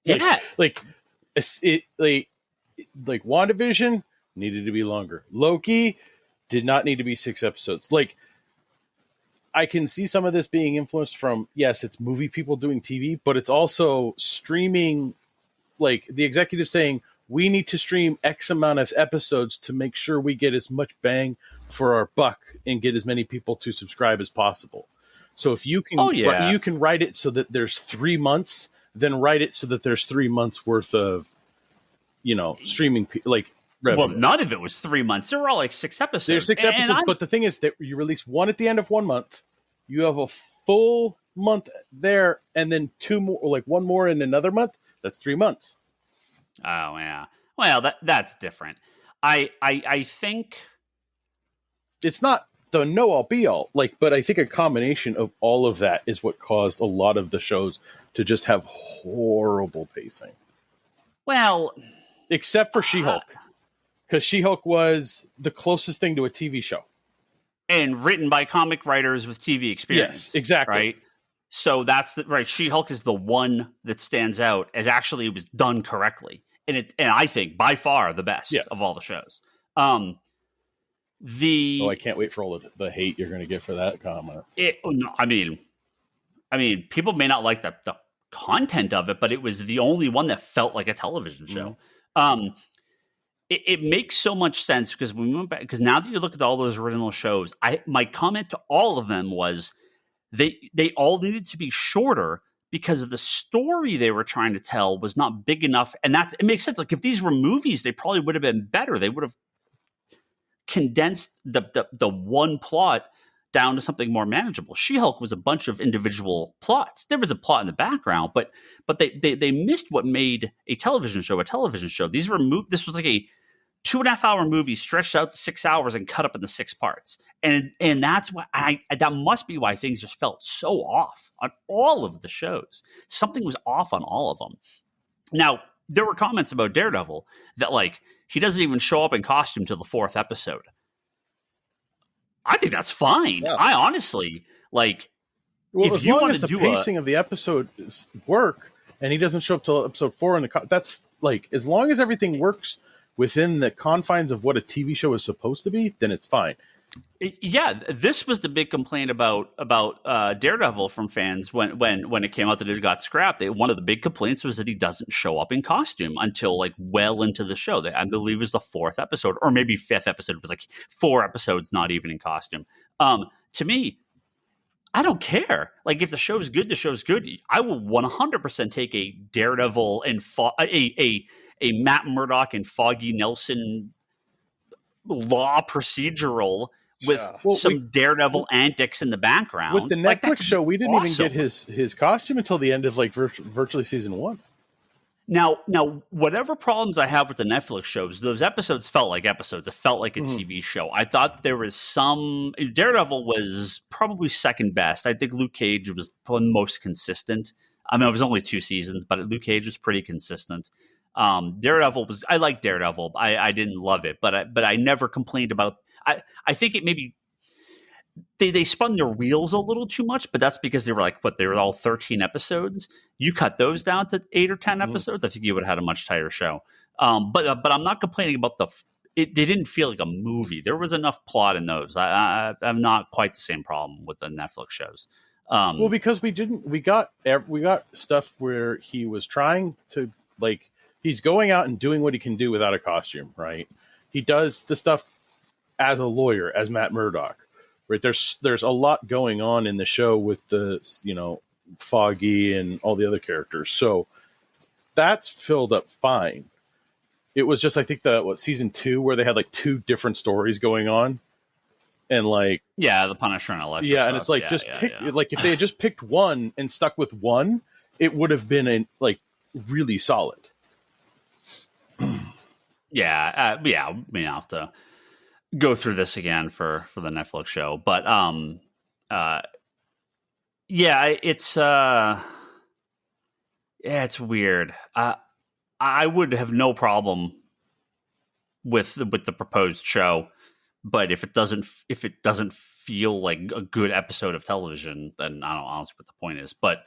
Yeah, like WandaVision needed to be longer. Loki did not need to be 6 episodes. Like, I can see some of this being influenced from, yes, it's movie people doing TV, but it's also streaming, like the executive saying, we need to stream X amount of episodes to make sure we get as much bang for our buck and get as many people to subscribe as possible. So if you can, you can write it so that there's 3 months, then write it so that there's 3 months worth of, streaming, like, revenue. Well, none of it was 3 months. There were all like 6 episodes. There's 6 episodes, but the thing is that you release one at the end of 1 month, you have a full month there, and then 2 more, like 1 more in another month. That's 3 months. Oh yeah. Well, that's different. I think it's not the no all be all, like, but I think a combination of all of that is what caused a lot of the shows to just have horrible pacing. Well, except for She-Hulk, because She-Hulk was the closest thing to a TV show, and written by comic writers with TV experience. Yes, exactly. Right. So that's right. She-Hulk is the one that stands out as actually it was done correctly, and I think by far the best of all the shows. I can't wait for all the hate you're going to get for that comment. I mean, people may not like the content of it, but it was the only one that felt like a television show. Mm-hmm. It makes so much sense because we went back, because now that you look at all those original shows, my comment to all of them was they all needed to be shorter because of the story they were trying to tell was not big enough. And it makes sense. Like, if these were movies, they probably would have been better. They would have condensed the one plot down to something more manageable. She-Hulk was a bunch of individual plots. There was a plot in the background, but they missed what made a television show a television show. This was like a 2.5 hour movie stretched out to 6 hours and cut up into 6 parts. And that's why that must be why things just felt so off on all of the shows. Something was off on all of them. Now, there were comments about Daredevil that, like, he doesn't even show up in costume till the 4th episode. I think that's fine. Yeah. I honestly, like, well, as long as the pacing of the episodes work and he doesn't show up till episode 4 that's like, as long as everything works within the confines of what a TV show is supposed to be, then it's fine. Yeah, this was the big complaint about Daredevil from fans when it came out that it got scrapped. One of the big complaints was that he doesn't show up in costume until, like, well into the show. I believe it was the 4th episode, or maybe 5th episode. It was like 4 episodes not even in costume. To me, I don't care. Like, if the show is good, the show is good. I will 100% take a Daredevil and a Matt Murdock and Foggy Nelson law procedural with some Daredevil antics in the background. With the Netflix show, we didn't even get his costume until the end of, like, virtually season 1. Now, whatever problems I have with the Netflix shows, those episodes felt like episodes. It felt like a TV show. I thought there was Daredevil was probably second best. I think Luke Cage was the most consistent. I mean, it was only 2 seasons, but Luke Cage was pretty consistent. Daredevil I liked Daredevil. I didn't love it, but I never complained about. I think it maybe they spun their wheels a little too much, but that's because they were all 13 episodes. You cut those down to 8 or 10 episodes, I think you would have had a much tighter show. But I'm not complaining about they didn't feel like a movie. There was enough plot in those. I'm not quite the same problem with the Netflix shows. Well, because we got stuff where he was trying to, like, he's going out and doing what he can do without a costume, right? He does the stuff as a lawyer, as Matt Murdock, right? There's a lot going on in the show with the, Foggy and all the other characters. So that's filled up fine. It was just, I think, season 2 where they had like 2 different stories going on, and like the Punisher and Elektra. yeah, stuff. and it's like like if they had just picked one and stuck with one, it would have been like really solid. Yeah, we have to go through this again for the Netflix show, but it's weird. I would have no problem with the proposed show, but if it doesn't feel like a good episode of television, then I don't know honestly what the point is. But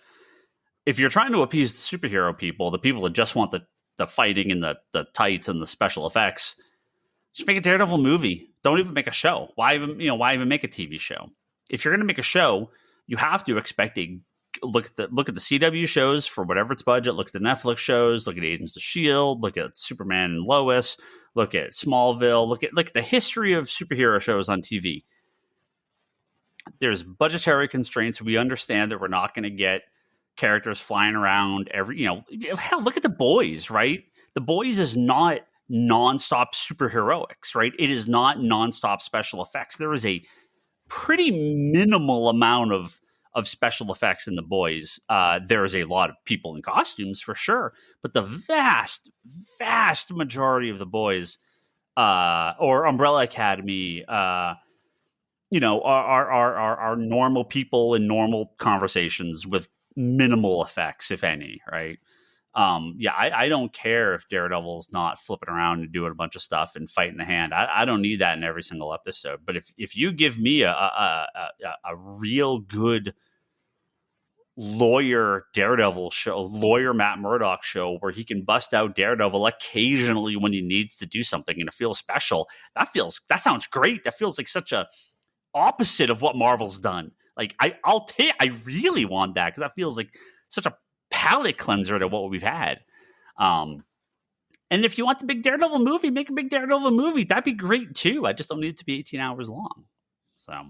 if you're trying to appease the superhero people, the people that just want the fighting and the tights and the special effects, just make a Daredevil movie. Don't even make a show. Why even make a TV show? If you're going to make a show, you have to expect look at the CW shows for whatever its budget. Look at the Netflix shows. Look at Agents of S.H.I.E.L.D. Look at Superman and Lois. Look at Smallville. Look at the history of superhero shows on TV. There's budgetary constraints. We understand that we're not going to get characters flying around hell, look at The Boys, right? The Boys is not nonstop superheroics, right? It is not nonstop special effects. There is a pretty minimal amount of special effects in The Boys. There is a lot of people in costumes for sure, but the vast majority of The Boys or Umbrella Academy, are normal people in normal conversations with minimal effects, if any, right? I don't care if Daredevil's not flipping around and doing a bunch of stuff and fighting the hand. I don't need that in every single episode. But if you give me a real good lawyer Daredevil show, lawyer Matt Murdock show, where he can bust out Daredevil occasionally when he needs to do something and it feels special, that sounds great. That feels like such a opposite of what Marvel's done. Like I really want that because that feels like such a palate cleanser to what we've had. And if you want the big Daredevil movie, make a big Daredevil movie. That'd be great too. I just don't need it to be 18 hours long. So,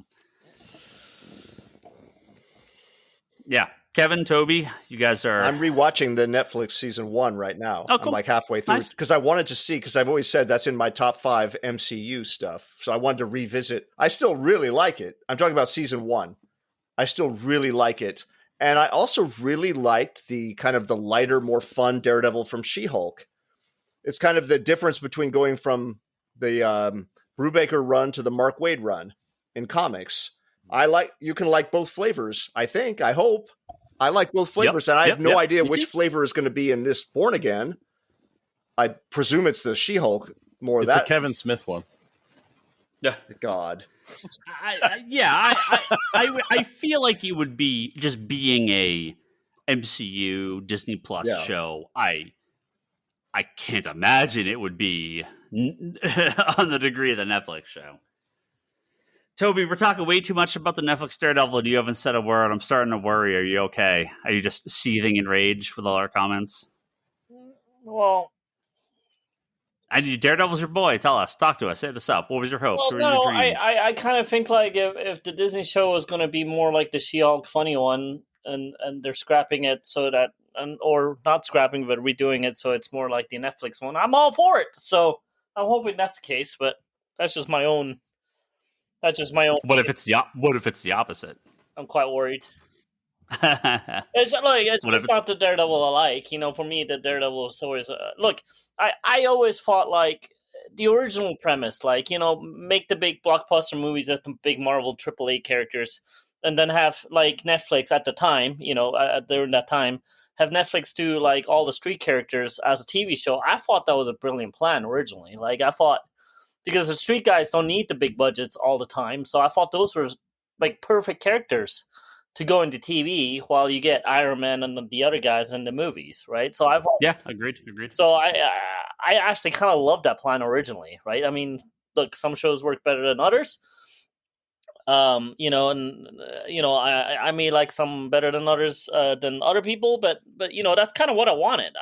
yeah. Kevin, Toby, you guys are... I'm rewatching the Netflix season 1 right now. Oh, cool. I'm like halfway through because I wanted to see, because I've always said that's in my top 5 MCU stuff. So I wanted to revisit. I still really like it. I'm talking about season 1. I still really like it. And I also really liked the kind of the lighter, more fun Daredevil from She-Hulk. It's kind of the difference between going from the Brubaker run to the Mark Waid run in comics. You can like both flavors, I think. I hope. I like both flavors, and I have no idea which flavor is going to be in this Born Again. I presume it's the She-Hulk more. It's a Kevin Smith one. Yeah, God. I feel like it would be just being a MCU Disney Plus show. I can't imagine it would be on the degree of the Netflix show. Toby, we're talking way too much about the Netflix Daredevil, and you haven't said a word. I'm starting to worry. Are you okay? Are you just seething in rage with all our comments? Well, Daredevil's your boy. Tell us. Talk to us. Hit us up. What was your hope? well, no, I kind of think like if the Disney show is going to be more like the She-Hulk funny one, and they're scrapping it so that, or not scrapping, but redoing it so it's more like the Netflix one, I'm all for it. So I'm hoping that's the case, but that's just my own. That's just my own. What if it's the opposite? I'm quite worried. It's not the Daredevil I like. For me, the Daredevil is always look. I always thought like the original premise, like make the big blockbuster movies with the big Marvel AAA characters, and then have like Netflix at the time, during that time, have Netflix do like all the street characters as a TV show. I thought that was a brilliant plan originally. Like I thought. Because the street guys don't need the big budgets all the time. So I thought those were like perfect characters to go into TV while you get Iron Man and the other guys in the movies, right? So I thought, agreed. So I actually kind of loved that plan originally, right? I mean, look, some shows work better than others. I may like some better than others than other people, but that's kind of what I wanted.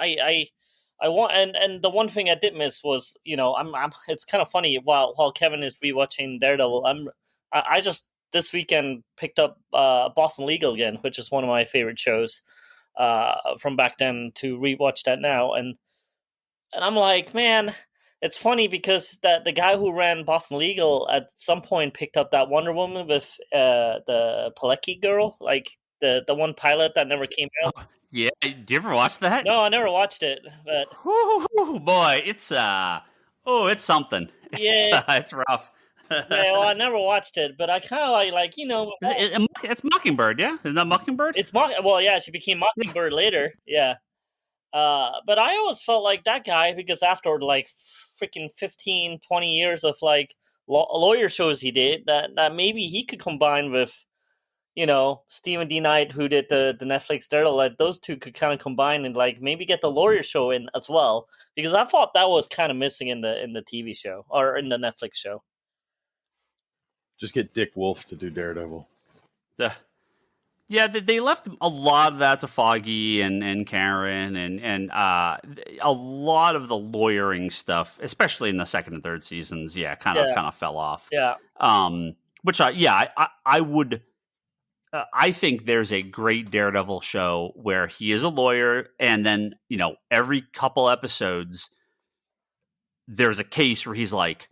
I want, and the one thing I did miss was, it's kind of funny while Kevin is rewatching Daredevil, I just this weekend picked up Boston Legal again, which is one of my favorite shows from back then, to rewatch that now, and And I'm like, man, it's funny because the guy who ran Boston Legal at some point picked up that Wonder Woman with the Pilecki girl, like the one pilot that never came out. Yeah, did you ever watch that? No, I never watched it, but Whew, boy, it's something. yeah, It's rough. yeah. Well, I never watched it, but I kind of like It's Mockingbird, yeah? Isn't that Mockingbird? it's well, yeah. She became Mockingbird later, yeah. But I always felt like that guy because after like freaking 15, 20 years of like lawyer shows he did, that maybe he could combine with, Stephen D. Knight, who did the Netflix Daredevil, like those two could kind of combine and like maybe get the lawyer show in as well, because I thought that was kind of missing in the TV show or in the Netflix show. Just get Dick Wolf to do Daredevil. Yeah, they left a lot of that to Foggy and Karen and a lot of the lawyering stuff, especially in the second and third seasons. Yeah, kind of fell off. Yeah. Which I would. I think there's a great Daredevil show where he is a lawyer, and then every couple episodes there's a case where he's like,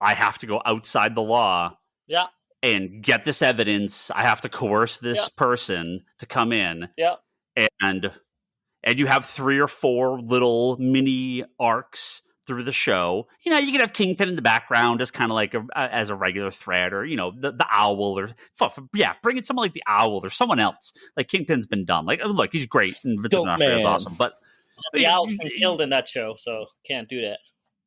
I have to go outside the law. Yeah. And get this evidence. I have to coerce this person to come in. Yeah. And you have 3 or 4 little mini arcs through the show. You can have Kingpin in the background as kind of like as a regular threat, or the Owl, or bring in someone like the Owl or someone else. Like Kingpin's been done. Like, look, he's great and Vincent D'Onofrio is awesome, but the Owl's been killed in that show, so can't do that.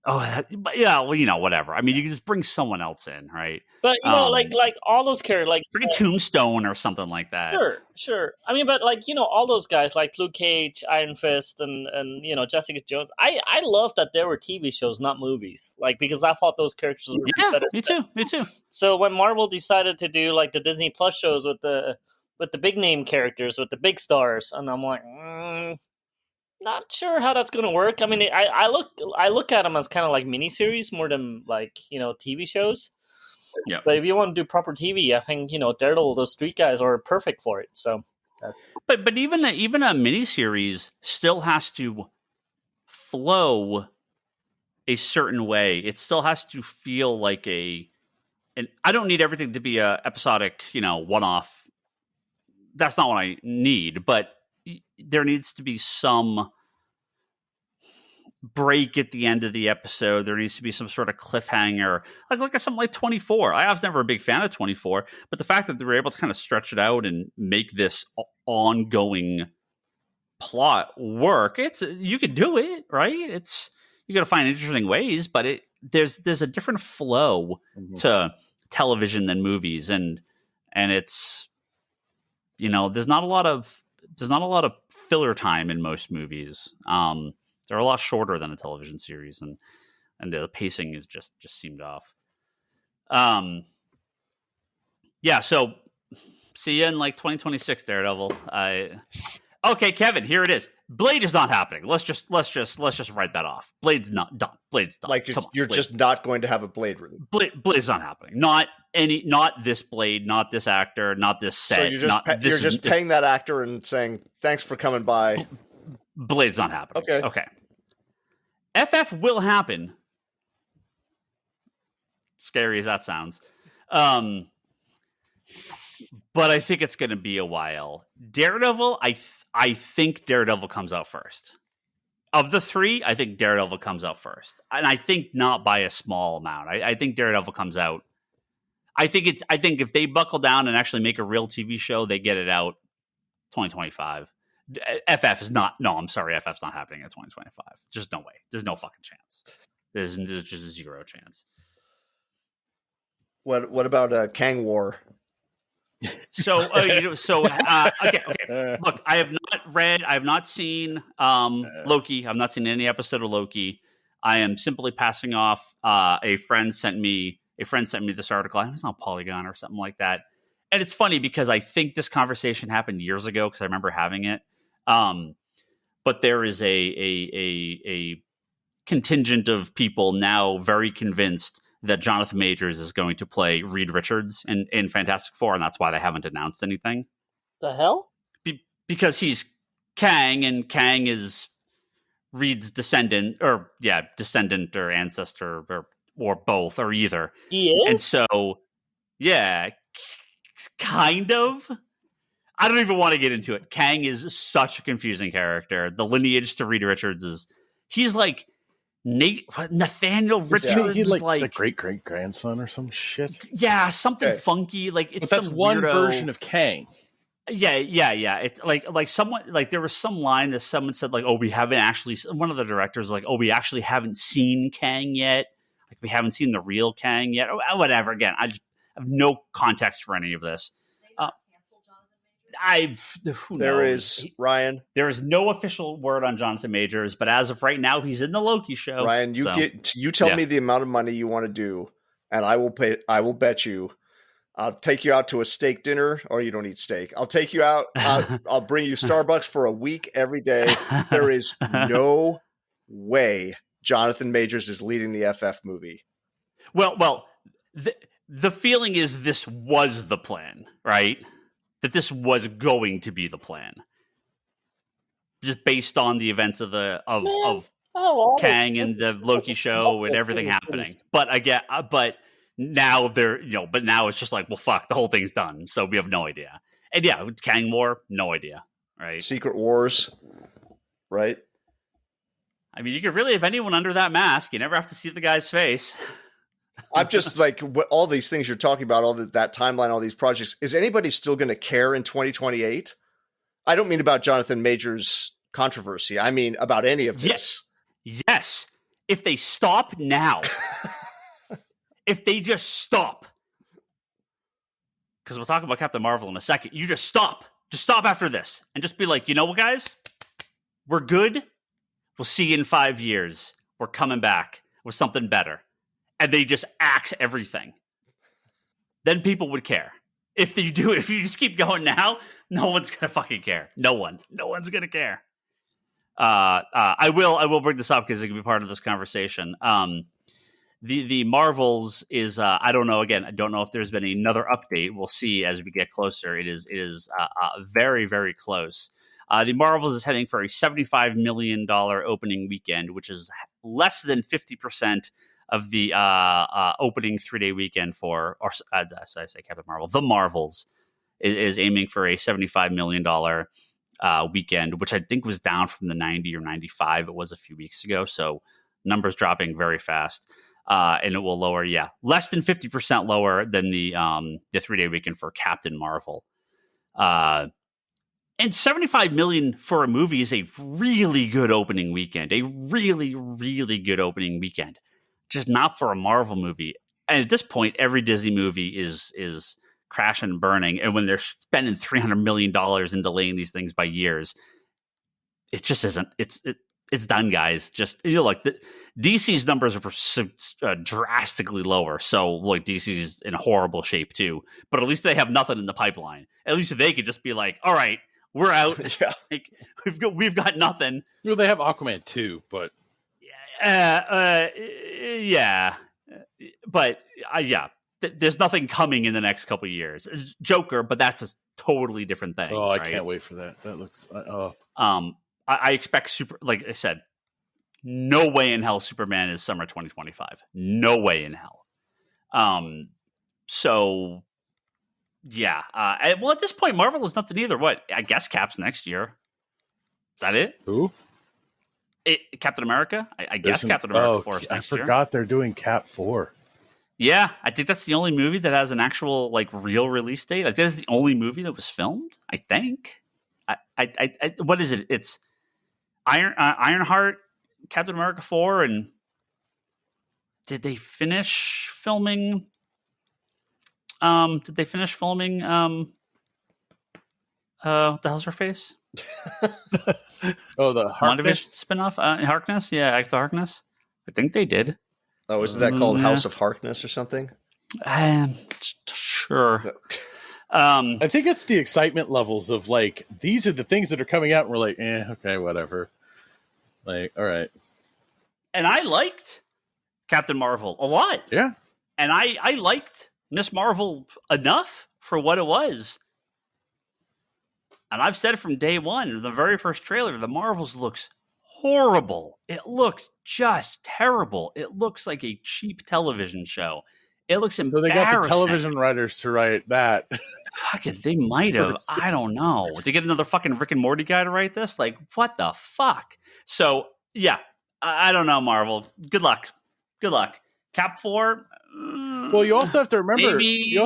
But yeah, well, whatever. I mean, you can just bring someone else in, right? But like all those characters, like bring a Tombstone or something like that. Sure. I mean, but like all those guys, like Luke Cage, Iron Fist, and Jessica Jones. I love that there were TV shows, not movies. Like because I thought those characters were better. Me too. So when Marvel decided to do like the Disney Plus shows with the big name characters, with the big stars, and I'm like. Not sure how that's going to work. I mean, I look at them as kind of like miniseries more than like TV shows. Yeah. But if you want to do proper TV, I think Daredevil, those street guys are perfect for it. So. But even a miniseries still has to flow a certain way. It still has to feel like and I don't need everything to be a episodic, one-off. That's not what I need, but there needs to be some break at the end of the episode. There needs to be some sort of cliffhanger, like something like 24. I was never a big fan of 24, but the fact that they were able to kind of stretch it out and make this ongoing plot work, you could do it, right? You got to find interesting ways, but there's a different flow to television than movies, and it's there's not a lot of filler time in most movies. They're a lot shorter than a television series, and the pacing is just seemed off. So see you in like 2026, Daredevil. Okay, Kevin, here it is. Blade is not happening. Let's just write that off. Blade's not done. Blade's done. Like you're just not going to have a Blade release. Blade's not happening. Not this Blade, not this actor, not this set. So you're just paying that actor and saying thanks for coming by. Blade's not happening. Okay. FF will happen. Scary as that sounds. But I think it's going to be a while. Daredevil, I think Daredevil comes out first. Of the 3, I think Daredevil comes out first. And I think not by a small amount. I think Daredevil comes out. I think if they buckle down and actually make a real TV show, they get it out 2025. FF is not. No, I'm sorry. FF's not happening in 2025. Just no way. There's no fucking chance. There's just zero chance. What about Kang War? Okay. Look, I have not seen Loki. I've not seen any episode of Loki. I am simply passing off. A friend sent me this article. It's not Polygon or something like that. And it's funny because I think this conversation happened years ago because I remember having it. But there is a contingent of people now very convinced that Jonathan Majors is going to play Reed Richards in Fantastic Four, and that's why they haven't announced anything. The hell? Because he's Kang, and Kang is Reed's descendant or ancestor or both or either. He is? And so, yeah, kind of. I don't even want to get into it. Kang is such a confusing character. The lineage to Reed Richards he's like Nathaniel Richards. He's like like the great grandson or some shit. Yeah, something funky. Like it's but that's some one weirdo version of Kang. Yeah. It's like someone like there was some line that someone said like, "Oh, we haven't actually." One of the directors was like, "Oh, we actually haven't seen Kang yet. Like we haven't seen the real Kang yet." Or whatever. Again, I just have no context for any of this. There is Ryan. There is no official word on Jonathan Majors, but as of right now, he's in the Loki show. Ryan, you tell me the amount of money you want to do, and I will pay. I will bet you. I'll take you out to a steak dinner, or you don't eat steak. I'll take you out. I'll bring you Starbucks for a week every day. There is no way Jonathan Majors is leading the FF movie. Well, the feeling is this was the plan, right? That this was going to be the plan, just based on the events of Kang and the Loki show and everything happening. But again, now but now it's just like, well, fuck, the whole thing's done, so we have no idea. And yeah, Kang War, no idea, right? Secret Wars, right? I mean, you could really have anyone under that mask. You never have to see the guy's face. I'm just like, all these things you're talking about, all that timeline, all these projects. Is anybody still going to care in 2028? I don't mean about Jonathan Majors' controversy. I mean about any of this. Yes. If they stop now, if they just stop, because we'll talk about Captain Marvel in a second. You just stop. Just stop after this and just be like, you know what, guys? We're good. We'll see you in 5 years. We're coming back with something better. And they just axe everything. Then people would care. If you just keep going now, no one's gonna fucking care. No one's gonna care. I will bring this up because it can be part of this conversation. The Marvels is I don't know. Again, I don't know if there's been another update. We'll see as we get closer. It is very, very close. The Marvels is heading for a $75 million opening weekend, which is less than 50% of the opening 3-day weekend for, or I say Captain Marvel, the Marvels is aiming for a $75 million weekend, which I think was down from the 90 or 95 it was a few weeks ago. So numbers dropping very fast, and it will lower, less than 50% lower than the 3-day weekend for Captain Marvel. And $75 million for a movie is a really good opening weekend, a really, really good opening weekend. Just not for a Marvel movie. And at this point, every Disney movie is crashing and burning. And when they're spending $300 million in delaying these things by years, it just isn't. It's done, guys. Just like DC's numbers are drastically lower. So like DC's in horrible shape too. But at least they have nothing in the pipeline. At least they could just be like, all right, we're out. Yeah. Like, we've got nothing. Well, they have Aquaman too, but. There's nothing coming in the next couple of years. It's Joker, but that's a totally different thing. Oh, I right? can't wait for that. That looks. I expect like I said, no way in hell Superman is summer 2025. No way in hell. So yeah. Well, at this point, Marvel is nothing either. What? I guess Cap's next year. Is that it? Who? Captain America? I guess Captain America 4 next year. I forgot they're doing Cap 4. Yeah, I think that's the only movie that has an actual like real release date. I think that's the only movie that was filmed. I think. What is it? It's Ironheart, Captain America 4, and did they finish filming? What the hell's her face? Oh, the Harkness spinoff, Harkness. Yeah, Agatha Harkness. I think they did. Oh, isn't that called House of Harkness or something? Sure. I think it's the excitement levels of like these are the things that are coming out, and we're like, okay, whatever. Like, all right. And I liked Captain Marvel a lot. Yeah. And I liked Miss Marvel enough for what it was. And I've said from day one, the very first trailer, the Marvels looks horrible. It looks just terrible. It looks like a cheap television show. It looks embarrassing. So they got the television writers to write that. Fucking, they might have. I don't know. To get another fucking Rick and Morty guy to write this? Like, what the fuck? So, yeah. I don't know, Marvel. Good luck. Good luck. Cap 4? Well, you also have to remember. Maybe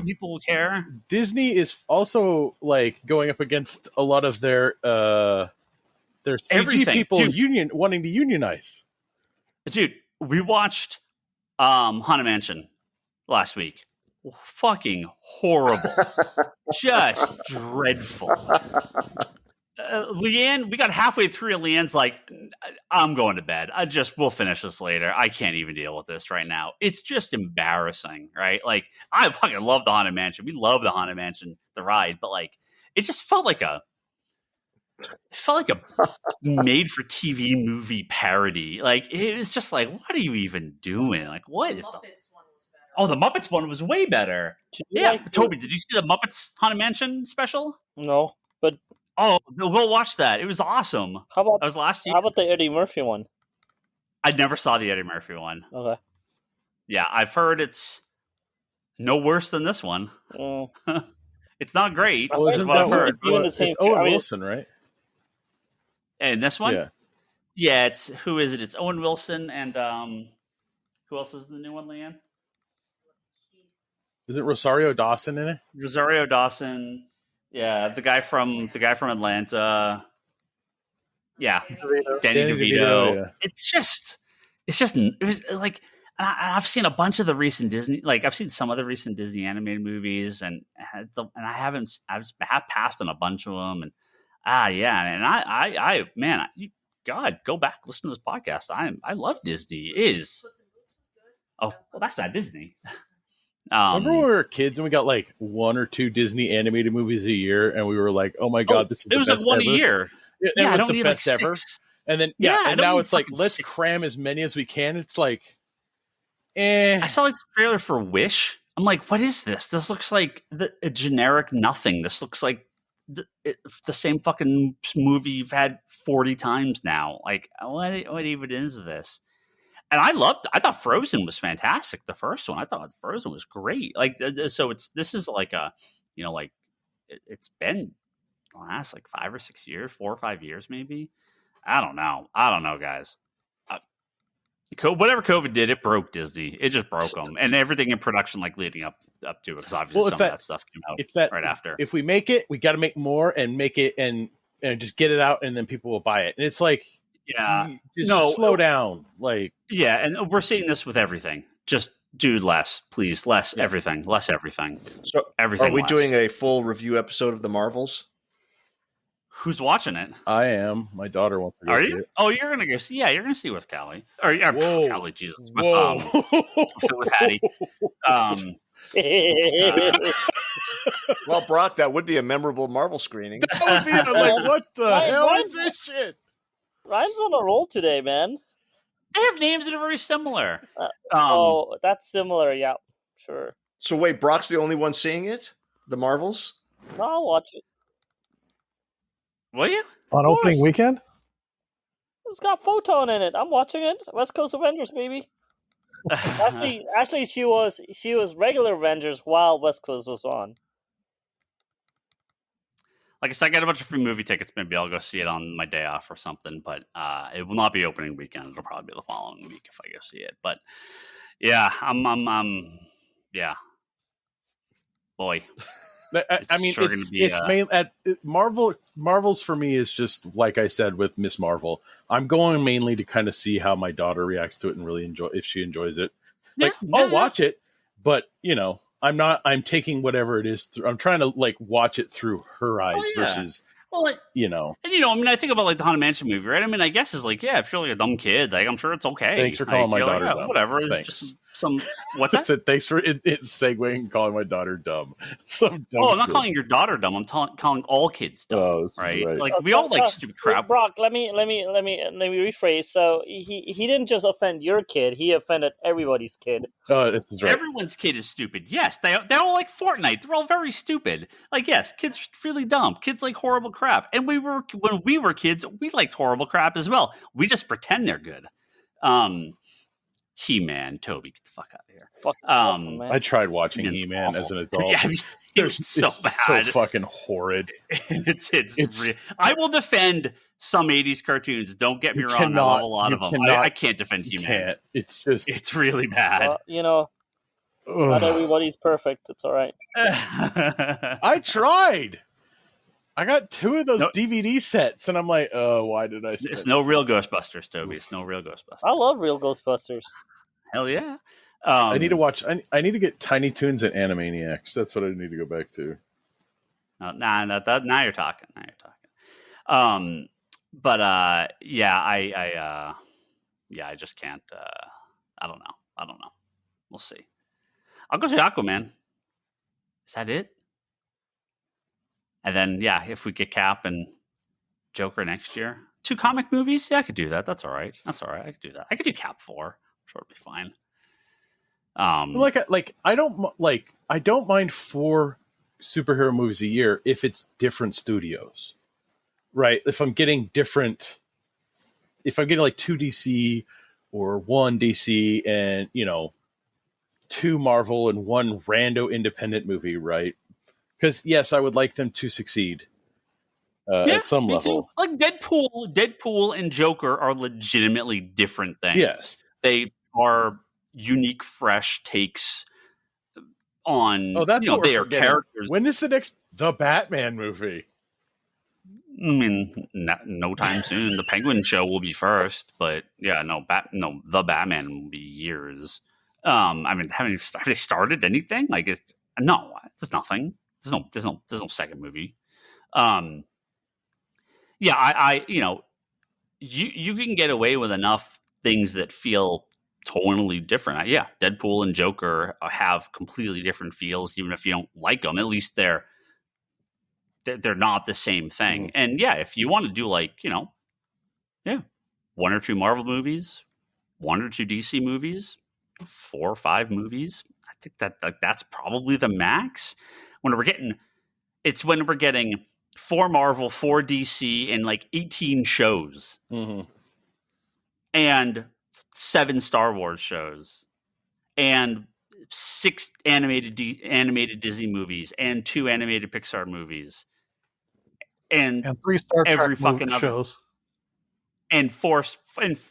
people will care. Disney is also like going up against a lot of their CG people wanting to unionize. Dude, we watched Haunted Mansion last week. Fucking horrible. Just dreadful. Leanne, we got halfway through and Leanne's like, I'm going to bed. We'll finish this later. I can't even deal with this right now. It's just embarrassing, right? Like, I fucking love the Haunted Mansion. We love the Haunted Mansion, the ride, but like, it just felt like a made for TV movie parody. Like, it was just like, what are you even doing? Like, what is the Oh, the Muppets one was way better. Yeah, Toby, did you see the Muppets Haunted Mansion special? No, but we'll watch that. It was awesome. How about that was last year? How about the Eddie Murphy one? I never saw the Eddie Murphy one. Okay. Yeah, I've heard it's no worse than this one. It's not great. Oh, isn't that what it's Owen Wilson, right? And this one? Yeah. Yeah, it's who is it? It's Owen Wilson and who else is the new one, Leanne? Is it Rosario Dawson in it? Rosario Dawson. Yeah, the guy from Atlanta. Yeah, Danny DeVito. Yeah. It's just like, I've seen a bunch of the recent Disney, like I've seen some of the recent Disney animated movies, and I've passed on a bunch of them, and God, go back, listen to this podcast. I love Disney. Oh, well, that's not Disney. Remember when we were kids and we got like 1 or 2 Disney animated movies a year, and we were like, "Oh my god, this is the best ever." It was like one a year. It was the best ever. And then and now it's like, let's cram as many as we can. It's like, I saw like the trailer for Wish. I'm like, what is this? This looks like a generic nothing. This looks like the same fucking movie you've had 40 times now. Like, what even is this? And I thought Frozen was fantastic. The first one, I thought Frozen was great. Like, so this is like it's been the last like 5 or 6 years, 4 or 5 years, maybe. I don't know, guys. Whatever COVID did, it broke Disney. It just broke them, and everything in production, like leading up to it, because obviously some of that stuff came out right after. If we make it, we got to make more and make it and just get it out, and then people will buy it. And it's like, slow down. Like, yeah, and we're seeing this with everything. Just do less, please. Less everything. Less everything. So everything. Are we doing a full review episode of the Marvels? Who's watching it? I am. My daughter wants to go see it. Oh, you're gonna go see? Yeah, you're gonna see with Callie. Or Callie, Jesus. With Hattie. Well, Brock, that would be a memorable Marvel screening. That would be like, what the hell is this shit? Ryan's on a roll today, man. They have names that are very similar. That's similar. Yeah, sure. So wait, Brock's the only one seeing it? The Marvels? No, I'll watch it. Will you? On opening weekend? It's got Photon in it. I'm watching it. West Coast Avengers, baby. Actually, she was regular Avengers while West Coast was on. Like I said, I got a bunch of free movie tickets. Maybe I'll go see it on my day off or something. But it will not be opening weekend. It'll probably be the following week if I go see it. But yeah, yeah. Boy. I mean, it's main at Marvel's for me is just like I said with Miss Marvel. I'm going mainly to kind of see how my daughter reacts to it and really enjoy if she enjoys it. Like, I'll watch it, but I'm taking whatever it is. I'm trying to like watch it through her eyes versus. Well, and I think about like the Haunted Mansion movie, right? I mean, I guess it's like, if you're like a dumb kid, like I'm sure it's okay. Thanks for calling my daughter dumb. Whatever. It's Thanks. just some. What's that? Said, thanks for it's segueing calling my daughter dumb. I'm not calling your daughter dumb. I'm calling all kids dumb. Right? Like we all like stupid crap. Brock, let me rephrase. So he didn't just offend your kid. He offended everybody's kid. This is right. Everyone's kid is stupid. Yes, they all like Fortnite. They're all very stupid. Like, yes, kids are really dumb. Kids like horrible crap. And when we were kids, we liked horrible crap as well. We just pretend they're good. He-Man, Toby, get the fuck out of here. Fucking awesome, man. I tried watching He-Man's He-Man awful. as an adult. Yeah, it's so bad. So fucking horrid. I will defend some 80s cartoons. Don't get me You wrong. cannot- I love a lot you of them. cannot- I can't defend You He-Man. can't. It's just It's really bad. You know, not everybody's perfect. It's all right. I tried. I got 2 of those DVD sets, and I'm like, oh, why did I? It's no real Ghostbusters, Toby. It's no real Ghostbusters. I love real Ghostbusters. Hell yeah. I need to watch. I need to get Tiny Toons and Animaniacs. That's what I need to go back to. Now you're talking. Now you're talking. I just can't. I don't know. We'll see. I'll go see Aquaman. Is that it? And then, if we get Cap and Joker next year, 2 comic movies, I could do that. That's all right. I could do that. I could do Cap 4. I'm sure it'll be fine. I don't mind 4 superhero movies a year if it's different studios, right? If I'm getting like 2 DC or 1 DC and 2 Marvel and 1 rando independent movie, right? Because yes, I would like them to succeed at some level. Too. Like Deadpool and Joker are legitimately different things. Yes, they are unique, fresh takes on. Oh, that's what they we're are forgetting. characters. When is the next The Batman movie? I mean, no time soon. The Penguin show will be first, but The Batman will be years. Haven't they started anything? Like, it's nothing. There's no second movie. You can get away with enough things that feel totally different. Deadpool and Joker have completely different feels, even if you don't like them. At least they're not the same thing. And if you want to do 1 or 2 Marvel movies, 1 or 2 DC movies, 4 or 5 movies, I think that's probably the max. When we're getting 4 Marvel, 4 DC, and 18 shows, and 7 Star Wars shows, and 6 animated Disney movies, and 2 animated Pixar movies, and 3 Star Trek every fucking shows. And 4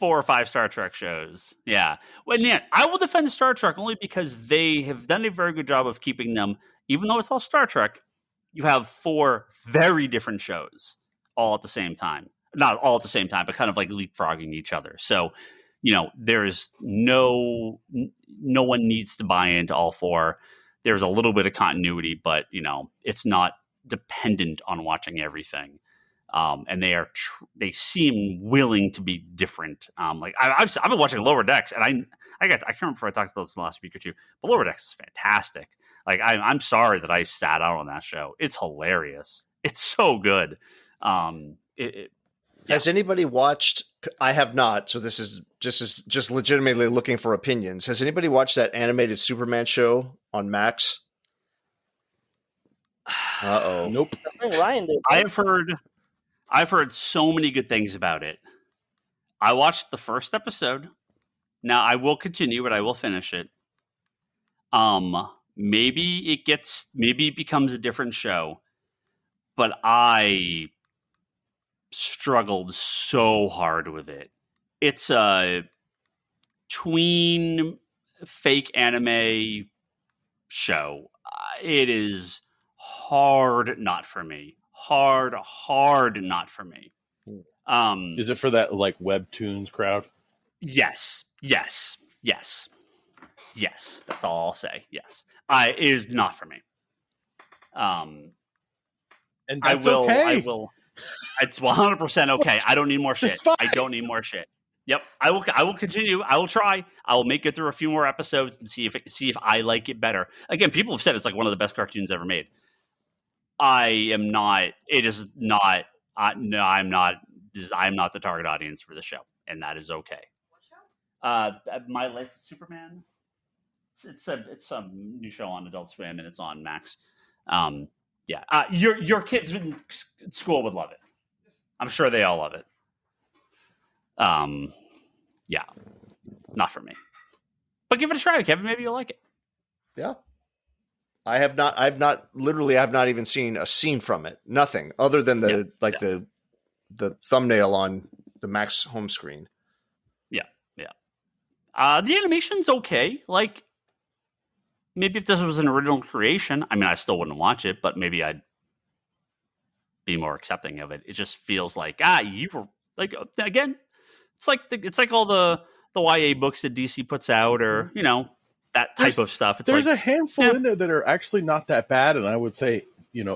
or 5 Star Trek shows. Yeah. Well, I will defend Star Trek only because they have done a very good job of keeping them, even though it's all Star Trek, you have 4 very different shows all at the same time. Not all at the same time, but kind of leapfrogging each other. So, there's no one needs to buy into all 4. There's a little bit of continuity, but, it's not dependent on watching everything. And they seem willing to be different. I've been watching Lower Decks, and I can't remember if I talked about this in the last week or 2, but Lower Decks is fantastic. I'm sorry that I sat out on that show. It's hilarious. It's so good. Has anybody watched? I have not. So this is just legitimately looking for opinions. Has anybody watched that animated Superman show on Max? Nope. I think Ryan did. I've heard so many good things about it. I watched the first episode. Now I will continue, but I will finish it. Maybe it becomes a different show, but I struggled so hard with it. It's a tween fake anime show. It is hard not for me. Hard not for me. Is it for that Webtoons crowd? Yes. That's all I'll say. Yes. It is not for me. And that's I will. It's 100% okay. I don't need more shit. I don't need more shit. Yep. I will continue. I will try. I will make it through a few more episodes and see if I like it better. Again, people have said it's one of the best cartoons ever made. I am not. It is not. No, I'm not. I'm not the target audience for the show, and that is okay. What show? My Life with Superman. It's a new show on Adult Swim, and it's on Max. Yeah. Your kids in school would love it. I'm sure they all love it. Yeah, not for me. But give it a try, Kevin. Maybe you'll like it. Yeah. I've not even seen a scene from it. Nothing other than the thumbnail on the Max home screen. Yeah. The animation's okay. Like, maybe if this was an original creation, I mean, I still wouldn't watch it, but maybe I'd be more accepting of it. It just feels like you were like, again, it's like all the YA books that DC puts out, or that type of stuff. It's there's like, a handful in there that are actually not that bad, and I would say,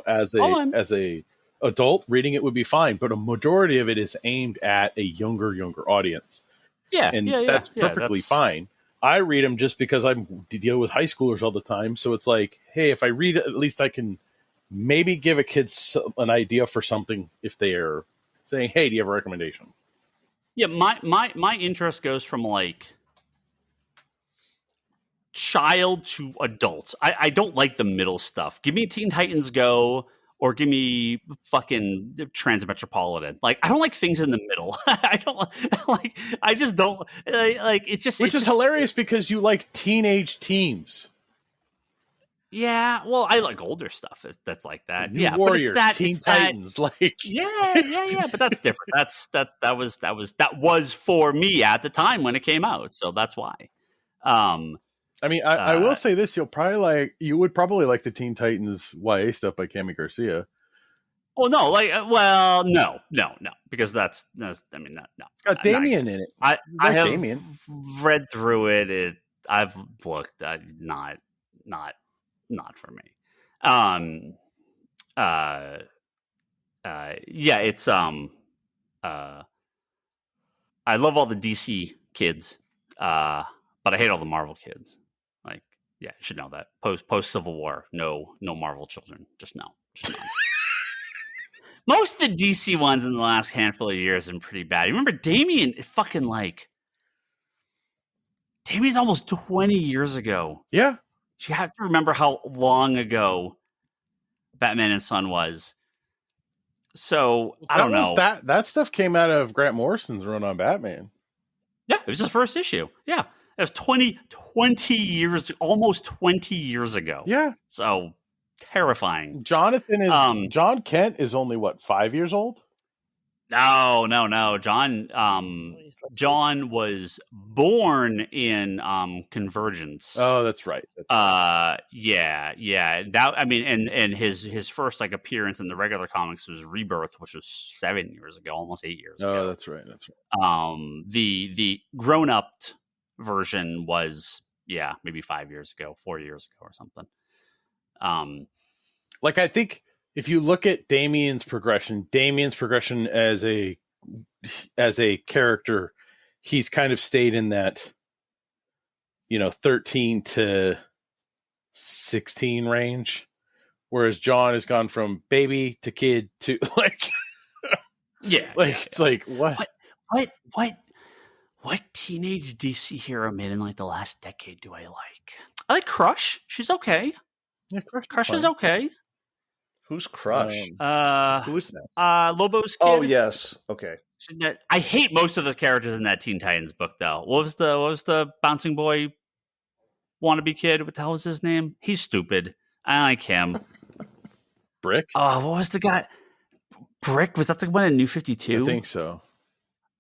as a adult reading it would be fine, but a majority of it is aimed at a younger audience. Yeah, and that's perfectly fine. I read them just because I deal with high schoolers all the time, so it's like, hey, if I read it, at least I can maybe give a kid an idea for something if they are saying, hey, do you have a recommendation? Yeah, my interest goes from like child to adult. I don't like the middle stuff. Give me Teen Titans Go or give me fucking Transmetropolitan. Like, I don't like things in the middle. I don't like. I just don't like. It's just which is hilarious because you like teenage teams. Yeah, well, I like older stuff that's like that. New Warriors, but Teen Titans, like yeah, but that's different. That was for me at the time when it came out, so that's why. I mean, I will say this: you would probably like the Teen Titans YA stuff by Cami Garcia. Well, no, because that's no. It's got Damien in it. I have Damien. Read through it. I've looked. Not for me. Yeah, it's I love all the DC kids, but I hate all the Marvel kids. Like, yeah, you should know that. Post Civil War, no Marvel children. Just no. Most of the DC ones in the last handful of years have been pretty bad. You remember Damien? Damien's almost 20 years ago. Yeah. You have to remember how long ago Batman and Son was. So I don't know. That stuff came out of Grant Morrison's run on Batman. Yeah, it was his first issue. Yeah, it was 20 years, almost 20 years ago. Yeah. So terrifying. John Kent is only 5 years old? No. John was born in Convergence. Oh, that's right. Yeah. That, I mean, and his first appearance in the regular comics was Rebirth, which was 7 years ago, almost 8 years ago. Oh, that's right. The grown up version was maybe 5 years ago, 4 years ago, or something. I think if you look at Damien's progression as a character, he's kind of stayed in that 13 to 16 range, whereas John has gone from baby to kid to it's like what teenage DC hero made in the last decade do I like? I like Crush. She's okay. Yeah, Crush is okay. Who's Crush? Who is that? Lobo's kid. Oh yes, okay. I hate most of the characters in that Teen Titans book, though. What was the bouncing boy wannabe kid? What the hell was his name? He's stupid. I like him. Brick? Oh, what was the guy? Brick? Was that the one in New 52? I think so.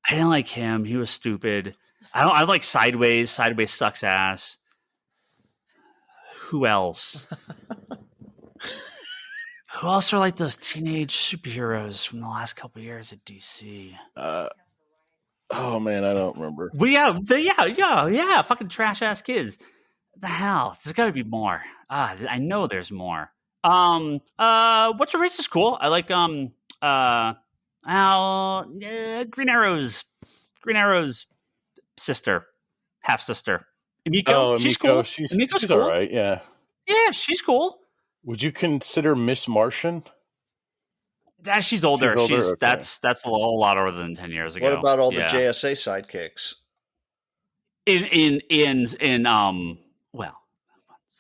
I didn't like him. He was stupid. I like Sideways. Sideways sucks ass. Who else? Who else are like those teenage superheroes from the last couple of years at DC? Oh man, I don't remember. Yeah, fucking trash ass kids. What the hell? There's got to be more. I know there's more. What's your race is cool. I like Green Arrow's sister, half sister, Emiko. Oh, she's Emiko, cool. She's cool. all right. Yeah. Yeah, she's cool. Would you consider Miss Martian? She's older. Okay. That's a whole lot older than 10 years ago. What about all the JSA sidekicks? In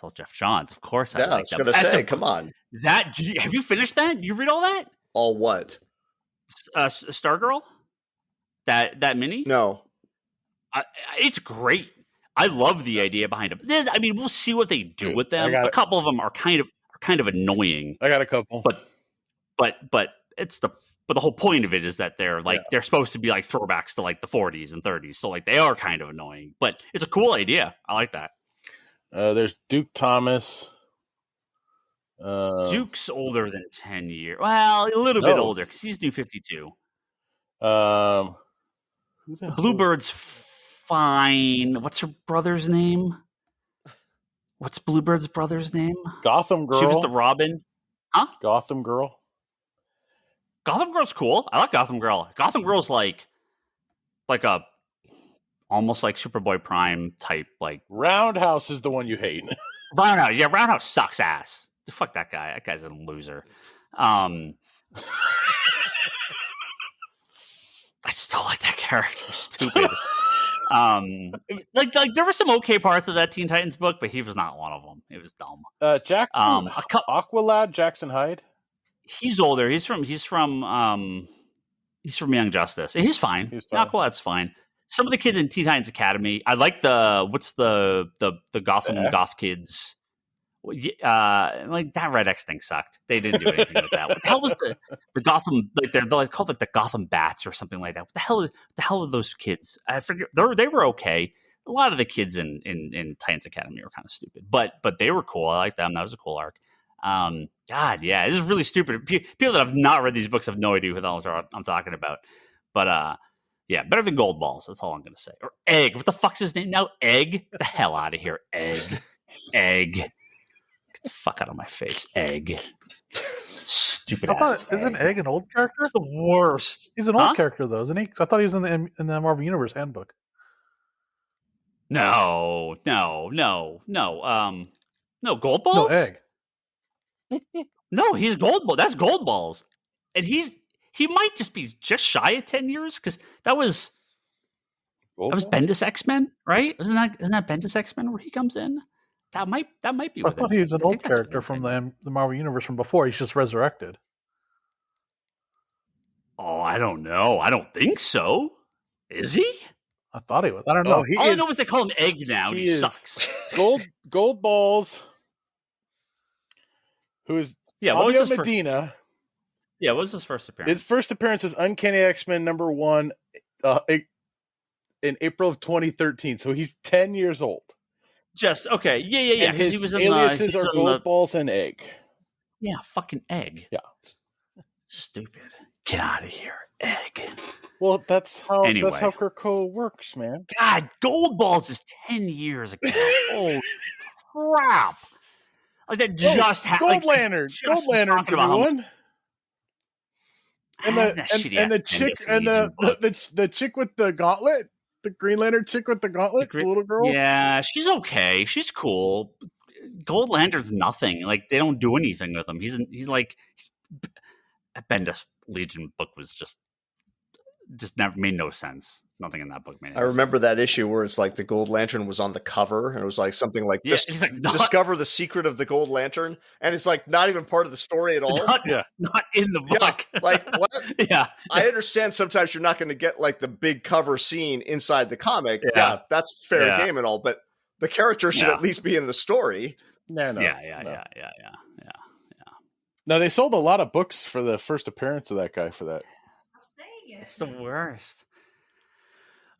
It's all Jeff Johns, of course. Yeah, I I like was that. going to That's say, come on. have you finished that? You read all that? All what? Stargirl? That mini? No. It's great. I love the idea behind them. I mean, we'll see what they do with them. A couple of them are kind of annoying. I got a couple, but it's the whole point of it is that they're they're supposed to be like throwbacks to like the 40s and 30s, so like they are kind of annoying. But it's a cool idea. I like that. There's Duke Thomas. Duke's older than 10 years. Well, a little bit older because he's New 52. Bluebird's fine. What's her brother's name? What's Bluebird's brother's name? Gotham Girl. She was the Robin. Huh? Gotham Girl. Gotham Girl's cool. I like Gotham Girl. Gotham Girl's like a almost like Superboy Prime type. Like Roundhouse is the one you hate. Roundhouse. Yeah, Roundhouse sucks ass. Fuck that guy. That guy's a loser. I just don't like that character. Stupid. Like there were some okay parts of that Teen Titans book, but he was not one of them. It was dumb. Aqualad, Jackson Hyde. He's older. He's from Young Justice. And he's fine. Aqualad's fine. Some of the kids in Teen Titans Academy. I like the Gotham Goth kids. Like that Red X thing sucked. They didn't do anything with that. What the hell was the Gotham? Like they're called like the Gotham Bats or something like that. What the hell are those kids? I forget. They were okay. A lot of the kids in Titans Academy were kind of stupid, but they were cool. I like them. That was a cool arc. God, yeah, this is really stupid. People that have not read these books have no idea who the hell I'm talking about. But yeah, better than Gold Balls. That's all I'm gonna say. Or Egg. What the fuck's his name now? Egg. Get the hell out of here. Egg. Get the fuck out of my face. Egg. Stupid ass. Isn't Egg an old character? It's the worst. He's an old character though, isn't he? 'Cause I thought he was in the Marvel Universe handbook. No. No, Gold Balls? No, Egg. No, he's Gold Ball. That's Gold Balls. And he might just be just shy of 10 years because that was Bendis X-Men, right? Isn't that Bendis X-Men where he comes in? That might be. I thought he was an old character from the Marvel Universe from before. He's just resurrected. Oh, I don't know. I don't think so. Is he? I thought he was. I don't know. All I know is they call him Egg now. He sucks. Gold Balls. Who is Fabio Medina? What was his first appearance? His first appearance was Uncanny X-Men #1 in April of 2013. So he's 10 years old. Just okay. Yeah. And his he was in aliases are Gold Balls and Egg. Yeah, fucking Egg. Yeah. Stupid. Get out of here, Egg. Well, that's how Krakoa works, man. God, Gold Balls is 10 years ago. Oh crap! Like that just happened. Gold Lantern's a new one. And the chick and the chick with the gauntlet, the Green Lantern chick with the gauntlet, the little girl. Yeah, she's okay. She's cool. Gold Lantern's nothing. Like they don't do anything with him. He's like Bendis Legion book was just never made no sense. Nothing in that book made. I remember that issue where it's like the Gold Lantern was on the cover and it was like something like this: discover the secret of the Gold Lantern, and it's like not even part of the story at all. Not in the book. Yeah, like what? Yeah, I understand sometimes you're not going to get like the big cover scene inside the comic. Yeah, that's fair game and all, but the character should at least be in the story. No. Yeah. No, they sold a lot of books for the first appearance of that guy for that. It's the worst.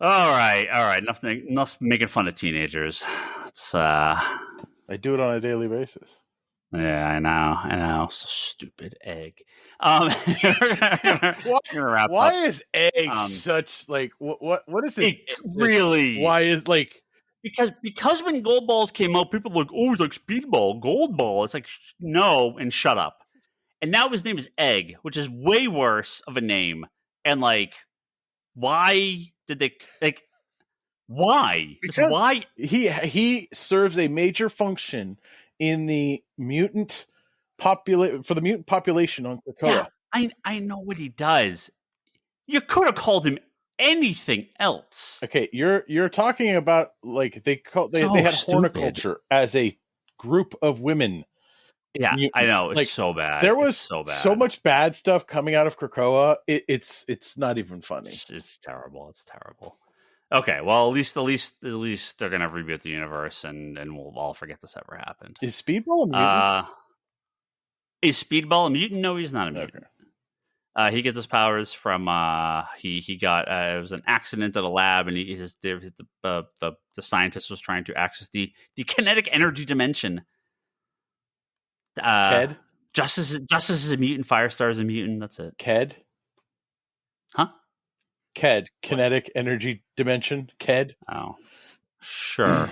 All right. Enough making fun of teenagers. It's I do it on a daily basis. Yeah, I know. So stupid Egg. Why is Egg such like what is this? Why is like because when Gold Balls came out, people were like, oh, he's like Speedball, Gold Ball. It's like no, and shut up. And now his name is Egg, which is way worse of a name. And like, why did they like? Why? Because why he serves a major function in the mutant population on Krakoa. Yeah, I know what he does. You could have called him anything else. Okay, you're talking about like they had horticulture as a group of women. Yeah, Mutants. I know. It's Like, so bad. There was It's so bad. so much bad stuff coming out of Krakoa. It's not even funny. It's terrible. It's terrible. Okay, well, at least they're gonna reboot the universe, and we'll all forget this ever happened. Is Speedball a mutant? Is Speedball a mutant? No, he's not a mutant. Okay. He gets his powers from he got it was an accident at a lab, and the scientist was trying to access the kinetic energy dimension. Ked? Justice is a mutant. Firestar is a mutant. That's it. Ked? Huh? Ked. Kinetic energy dimension. Ked? Oh, sure.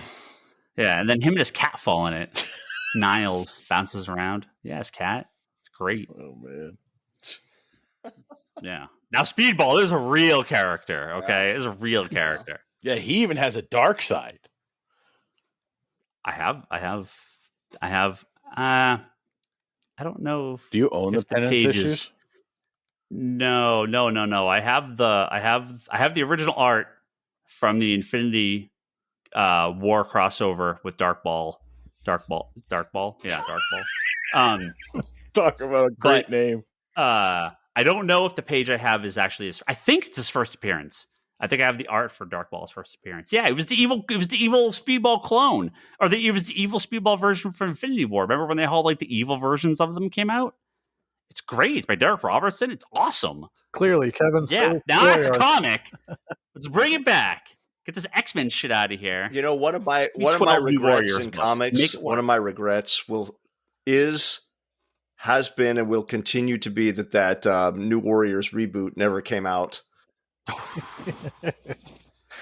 Yeah, and then him and his cat fall in it. Niles bounces around. Yeah, his cat. It's great. Oh man. Yeah. Now Speedball is a real character. Okay, is a real character. Yeah, he even has a dark side. I don't know. Do you own the Penance issues? No. I have the original art from the Infinity War crossover with Dark Ball. Yeah, Dark Ball. Talk about a great name. I don't know if the page I have is actually his. I think it's his first appearance. I think I have the art for Dark Ball's first appearance. Yeah, it was the evil Speedball clone, or it was the evil Speedball version from Infinity War. Remember when they all like the evil versions of them came out? It's great. It's by Derek Robertson. It's awesome. Clearly, Kevin. Yeah, now that's a comic. Let's bring it back. Get this X-Men shit out of here. You know, one of my regrets in comics, one of my regrets has been and will continue to be that New Warriors reboot never came out.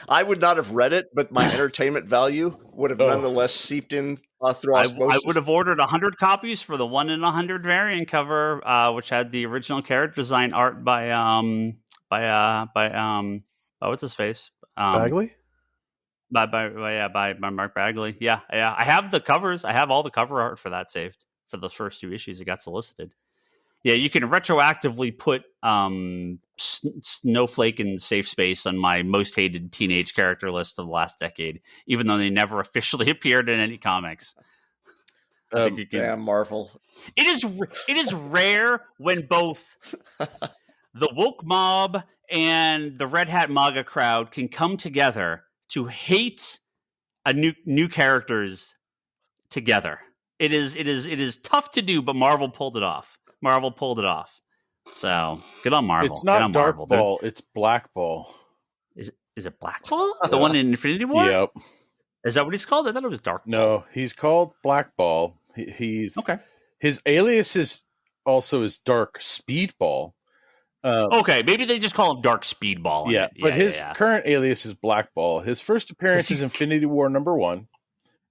I would not have read it, but my entertainment value would have nonetheless seeped in through osmosis. I would have ordered 100 copies for the 1 in 100 variant cover, which had the original character design art by what's his face? Bagley? By Mark Bagley. Yeah. I have the covers. I have all the cover art for that saved for the first 2 issues. It got solicited. Yeah, you can retroactively put Snowflake and Safe Space on my most hated teenage character list of the last decade, even though they never officially appeared in any comics. Damn Marvel! It is rare when both the woke mob and the Red Hat MAGA crowd can come together to hate a new characters together. It is tough to do, but Marvel pulled it off. So good on Marvel. It's not Dark Ball. It's Black Ball. Is it Black Ball? The one in Infinity War? Yep. Is that what he's called? I thought it was Dark Ball. No, he's called Black Ball. He's okay. His alias is Dark Speedball. Okay, maybe they just call him Dark Speedball. Yeah, but his current alias is Black Ball. His first appearance is Infinity War #1.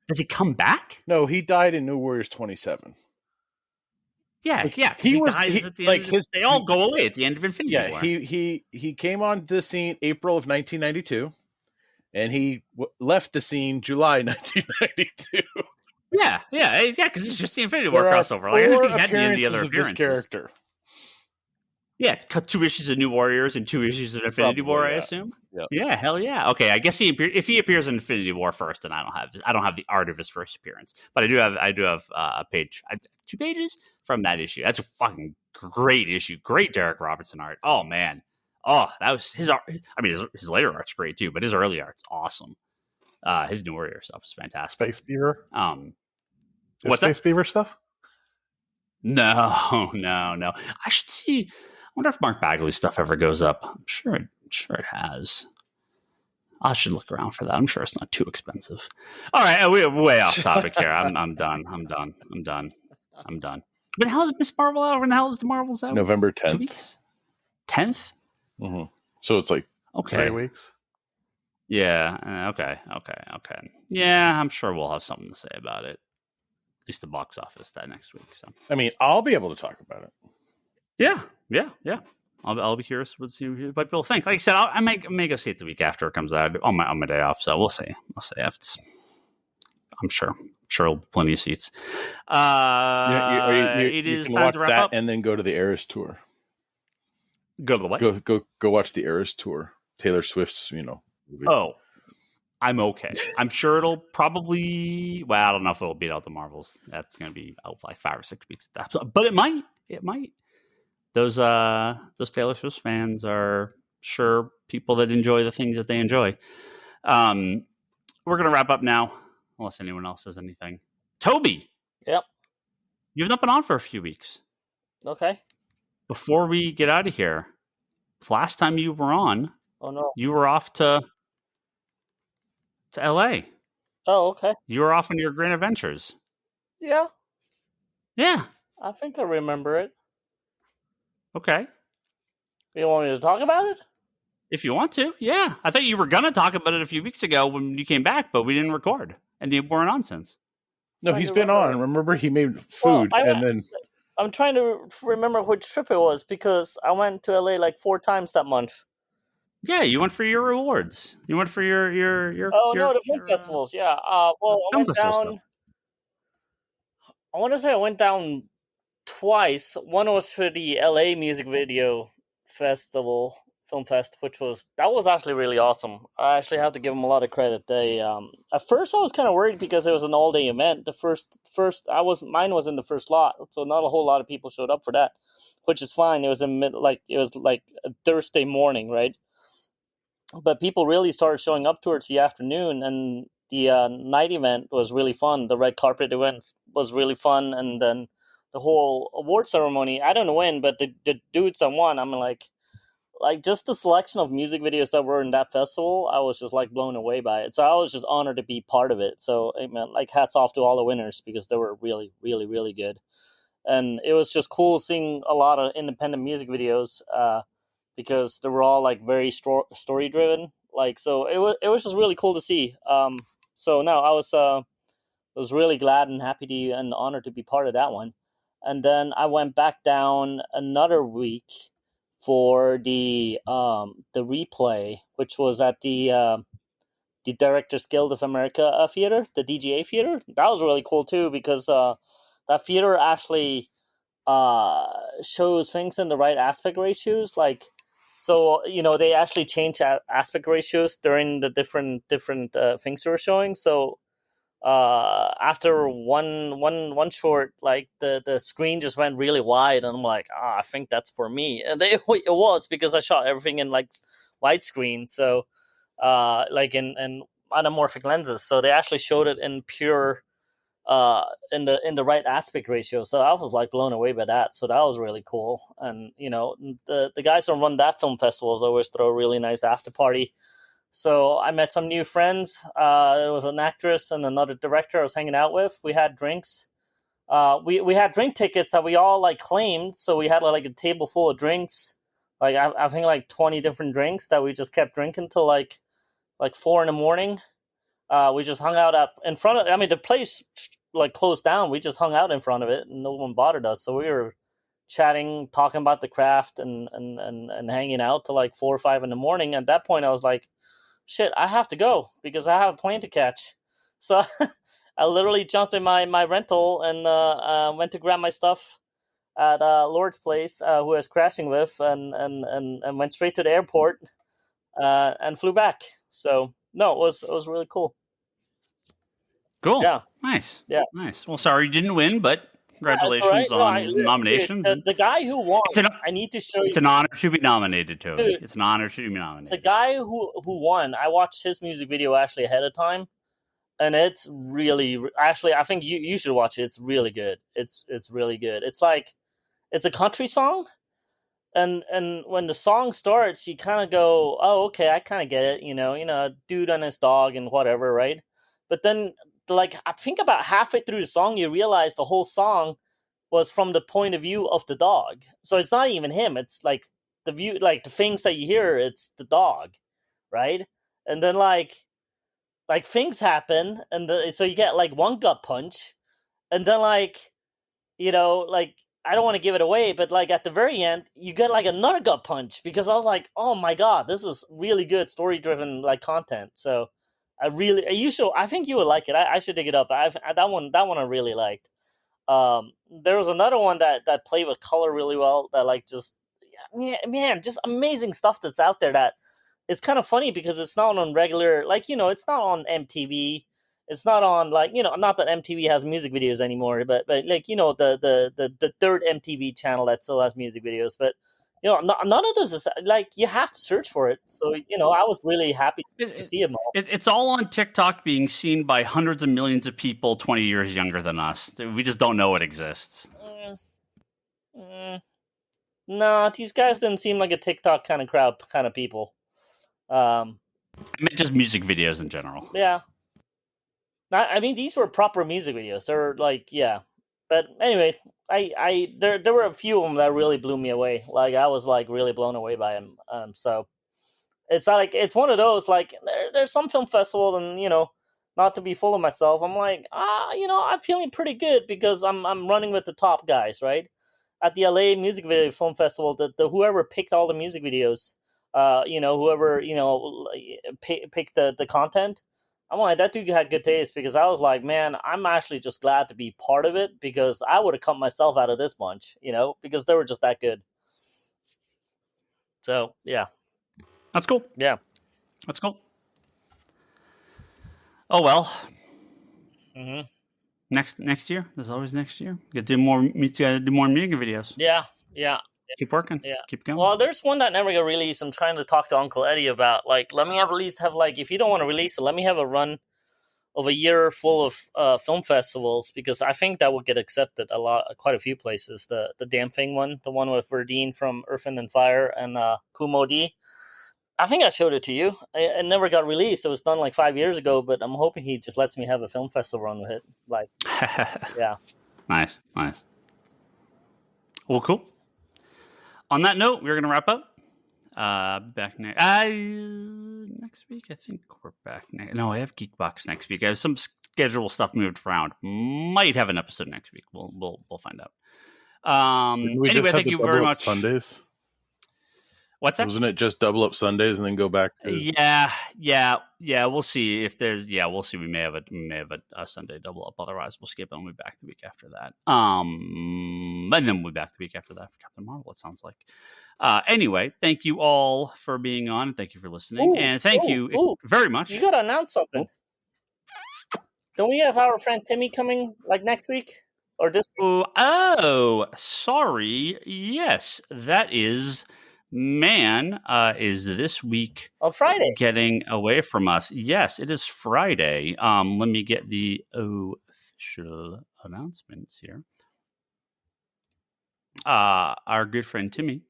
Does he come back? No, he died in New Warriors 27. Yeah, like, yeah. They all go away at the end of Infinity War. Yeah, he came on the scene April of 1992, and he left the scene July 1992. Yeah, because it's just the Infinity War crossover. Like, I don't think he had any other appearances. This character. Yeah, cut 2 issues of New Warriors and 2 issues of Infinity War, I assume. Yep. Yeah, hell yeah. Okay, I guess if he appears in Infinity War first, then I don't have the art of his first appearance, but I do have a page, 2 pages from that issue. That's a fucking great issue. Great Derek Robertson art. Oh man, that was his art. I mean, his later art's great too, but his early art's awesome. His New Warrior stuff is fantastic. Space Beaver. What's Space Beaver stuff? No. I should see. I wonder if Mark Bagley's stuff ever goes up. I'm sure it has. I should look around for that. I'm sure it's not too expensive. All right, we're way off topic here. I'm done. When the hell is Miss Marvel out? When the hell is the Marvels out? November 10th. 2 weeks? 10th? Mm-hmm. So it's like 3 weeks. Yeah. Okay. Yeah, I'm sure we'll have something to say about it. At least the box office that next week. So I mean, I'll be able to talk about it. Yeah. I'll be curious to see what people think. Like I said, I may go see it the week after it comes out on my day off. So we'll see. I'm sure there'll be plenty of seats. It is can time watch to wrap that up. and then go to the Eras tour. Go to the what? Go watch the Eras tour. Taylor Swift's, movie. Oh, I'm okay. I'm sure it'll probably. Well, I don't know if it'll beat out the Marvels. That's going to be out like 5 or 6 weeks, but it might. It might. Those Taylor Swift fans are sure people that enjoy the things that they enjoy. We're going to wrap up now, unless anyone else has anything. Toby. Yep. You've not been on for a few weeks. Okay. Before we get out of here, the last time you were on, Oh no. you were off to LA. Oh, okay. You were off on your grand adventures. Yeah. Yeah. I think I remember it. Okay. You want me to talk about it? If you want to, yeah. I thought you were gonna talk about it a few weeks ago when you came back, but we didn't record, and you weren't on since. No, he's been on. Remember, he made food, and then I'm trying to remember which trip it was because I went to LA like 4 times that month. Yeah, you went for your rewards. You went for your. No, the film festivals. Yeah. Well, I went down. I want to say I went down twice. One was for the LA Music Video Festival, Film Fest, that was actually really awesome. I actually have to give them a lot of credit. They at first I was kind of worried because it was an all-day event. Mine was in the first lot, so not a whole lot of people showed up for that, which is fine. It was like a Thursday morning, right? But people really started showing up towards the afternoon, and the night event was really fun. The red carpet event was really fun, and then the whole award ceremony. I don't win, but the dudes that won, I'm like just the selection of music videos that were in that festival, I was just like blown away by it. So I was just honored to be part of it. So man, like hats off to all the winners because they were really, really, really good. And it was just cool seeing a lot of independent music videos because they were all like very story driven. Like so, it was just really cool to see. So no, I was really glad and happy and honored to be part of that one. And then I went back down another week for the replay, which was at the Directors Guild of America theater, the DGA theater. That was really cool too because that theater actually shows things in the right aspect ratios. Like, so they actually changed aspect ratios during the different things they were showing. So after one short, like the screen just went really wide, and I'm like, I think that's for me, and it was because I shot everything in like widescreen, so like in anamorphic lenses, so they actually showed it in pure in the right aspect ratio. So I was like blown away by that. So that was really cool. And the guys who run that film festivals always throw a really nice after party. So I met some new friends. There was an actress and another director I was hanging out with. We had drinks. We had drink tickets that we all like claimed. So we had like a table full of drinks. Like I think like 20 different drinks that we just kept drinking till like 4 a.m. We just hung out up in front of. I mean, the place like closed down. We just hung out in front of it, and no one bothered us. So we were chatting, talking about the craft, and hanging out till like 4 or 5 a.m. At that point, I was like, shit, I have to go because I have a plane to catch. So I literally jumped in my rental and went to grab my stuff at Lord's place, who I was crashing with, and went straight to the airport and flew back. So no, it was really cool. Cool. Yeah. Nice. Yeah. Nice. Well, sorry you didn't win, but congratulations on nominations. The guy who won, I need to show you. It's an honor to be nominated, Toby. Dude, it's an honor to be nominated. The guy who won, I watched his music video actually ahead of time, and it's really, actually, I think you should watch it. It's really good. It's really good. It's like, it's a country song, and when the song starts, you kind of go, oh, okay, I kind of get it. A dude and his dog and whatever, right? But then, like, I think about halfway through the song, you realize the whole song was from the point of view of the dog. So it's not even him. It's like the view, like the things that you hear, it's the dog, right? And then like things happen, and so you get like one gut punch, and then like I don't want to give it away, but like at the very end, you get like another gut punch because I was like, oh my god, this is really good story driven like content. So I think you would like it. I should dig it up. That one I really liked. There was another one that played with color really well. That like just, yeah, man, just amazing stuff that's out there. That it's kind of funny because it's not on regular, like, it's not on MTV. It's not on, like, not that MTV has music videos anymore, but like, the third MTV channel that still has music videos. But none of this is like, you have to search for it. So I was really happy to see them all. It's all on TikTok, being seen by hundreds of millions of people 20 years younger than us. We just don't know it exists. No, these guys didn't seem like a TikTok kind of crowd, kind of people. I mean, just music videos in general. Yeah. I mean, these were proper music videos. They're like, yeah. But anyway, there were a few of them that really blew me away. Like, I was like really blown away by them. So it's like, it's one of those, like, there's some film festival, and not to be full of myself, I'm like, I'm feeling pretty good because I'm running with the top guys, right? At the LA Music Video Film Festival, the whoever picked all the music videos, whoever picked the content, I'm like, that dude had good taste, because I was like, man, I'm actually just glad to be part of it, because I would have cut myself out of this bunch, because they were just that good. So yeah, that's cool. Yeah, that's cool. Oh well. Mm-hmm. Next year. There's always next year. You gotta do more music videos. Yeah. Keep working. Yeah. Keep going. Well, there's one that never got released. I'm trying to talk to Uncle Eddie about, like, let me at least have, like, if you don't want to release it, let me have a run of a year full of film festivals, because I think that would get accepted quite a few places. The Damn Thing one, the one with Verdine from Earth, Wind and Fire, and Kumo D. I think I showed it to you. It never got released. It was done like 5 years ago, but I'm hoping he just lets me have a film festival run with it. Like, yeah. Nice. Well, cool. On that note, we're going to wrap up. Back next week. I think we're back next. No, I have Geekbox next week. I have some schedule stuff moved around. Might have an episode next week. We'll find out. Anyway, thank you very much. Sundays. What's that? Wasn't it just double up Sundays and then go back to... Yeah. We'll see if there's... Yeah, we'll see. We may have a Sunday double up. Otherwise, we'll skip it and we'll be back the week after that. And then we'll be back the week after that for Captain Marvel, it sounds like. Anyway, thank you all for being on. Thank you for listening. And thank you very much. You got to announce something. Don't we have our friend Timmy coming, like, next week? Or this week? Oh, sorry. Yes, that is... Man is this week on Friday getting away from us. Yes, it is Friday. Let me get the official announcements here. Our good friend Timmy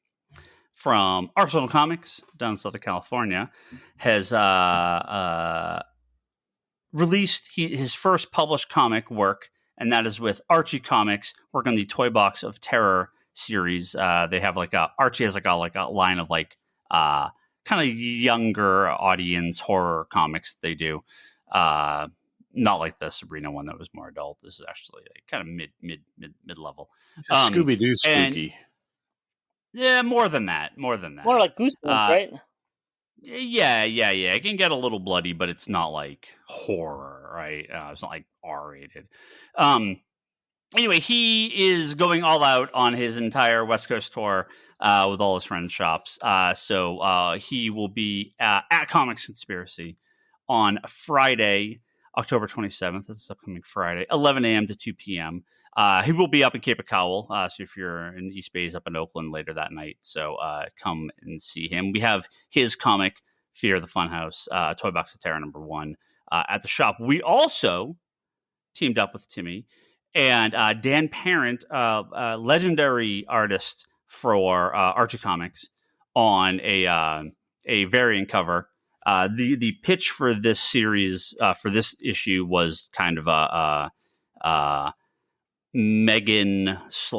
from Arsenal Comics down in Southern California has released his first published comic work, and that is with Archie Comics, working on the Toy Box of Terror series. They have Archie has a line of kind of younger audience horror comics they do. Not like the Sabrina one that was more adult. This is actually kind of mid level. Scooby Doo spooky. Yeah, more than that. More like Goosebumps, right? Yeah. It can get a little bloody, but it's not like horror, right? It's not like R-rated. Anyway, he is going all out on his entire West Coast tour with all his friends' shops. So he will be at Comics Conspiracy on Friday, October 27th. That's upcoming Friday, 11 a.m. to 2 p.m. He will be up in Cape Cowell. So if you're in East Bay, he's up in Oakland later that night. So come and see him. We have his comic, Fear the Funhouse, Toy Box of Terror #1 at the shop. We also teamed up with Timmy and Dan Parent, legendary artist for Archie Comics, on a variant cover. The pitch for this series, for this issue, was kind of a Megan /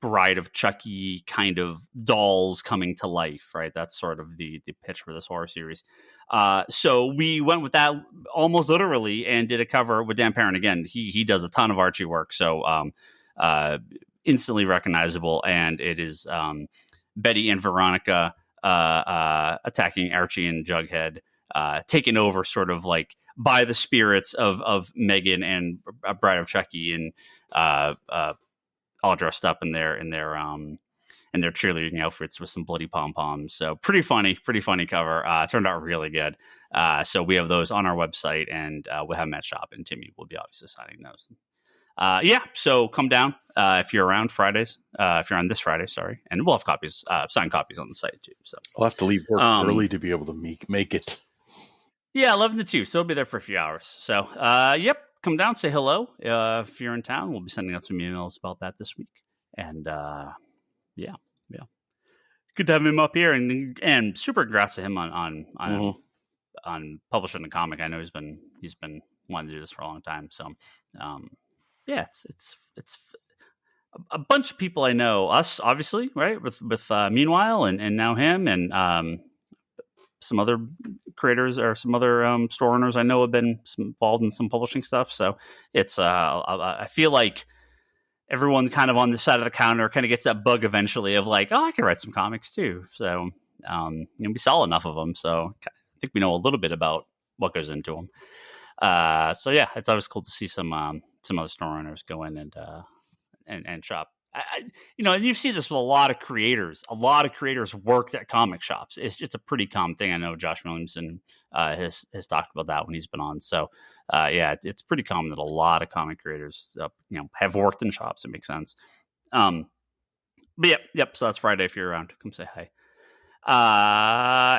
Bride of Chucky kind of dolls coming to life, right? That's sort of the pitch for this horror series. So we went with that almost literally and did a cover with Dan Parent. Again, he does a ton of Archie work, so instantly recognizable. And it is Betty and Veronica attacking Archie and Jughead, taken over sort of like by the spirits of Megan and Bride of Chucky, and all dressed up in their in their cheerleading outfits with some bloody pom-poms. So pretty funny cover. Turned out really good. So we have those on our website, and we'll have them at shop, and Timmy will be obviously signing those. So come down if you're around Fridays. If you're on this Friday, sorry, and we'll have copies, signed copies on the site too. So I'll have to leave work early to be able to make it. Yeah, 11 to 2. So we'll be there for a few hours. So, come down, say hello. If you're in town, we'll be sending out some emails about that this week. And good to have him up here. And super congrats to him on publishing the comic. I know he's been wanting to do this for a long time. So, it's a bunch of people I know. Us, obviously, right? With Meanwhile, and now him, and some other creators or some other store owners I know have been involved in some publishing stuff. So it's I feel like everyone kind of on this side of the counter kind of gets that bug eventually of like, oh, I can write some comics too. So we sell enough of them, so I think we know a little bit about what goes into them. It's always cool to see some other store owners go in and shop. You see this with a lot of creators. A lot of creators worked at comic shops. It's a pretty common thing. I know Josh Williamson has talked about that when he's been on. So, it's pretty common that a lot of comic creators, have worked in shops. It makes sense. So that's Friday. If you're around, come say hi.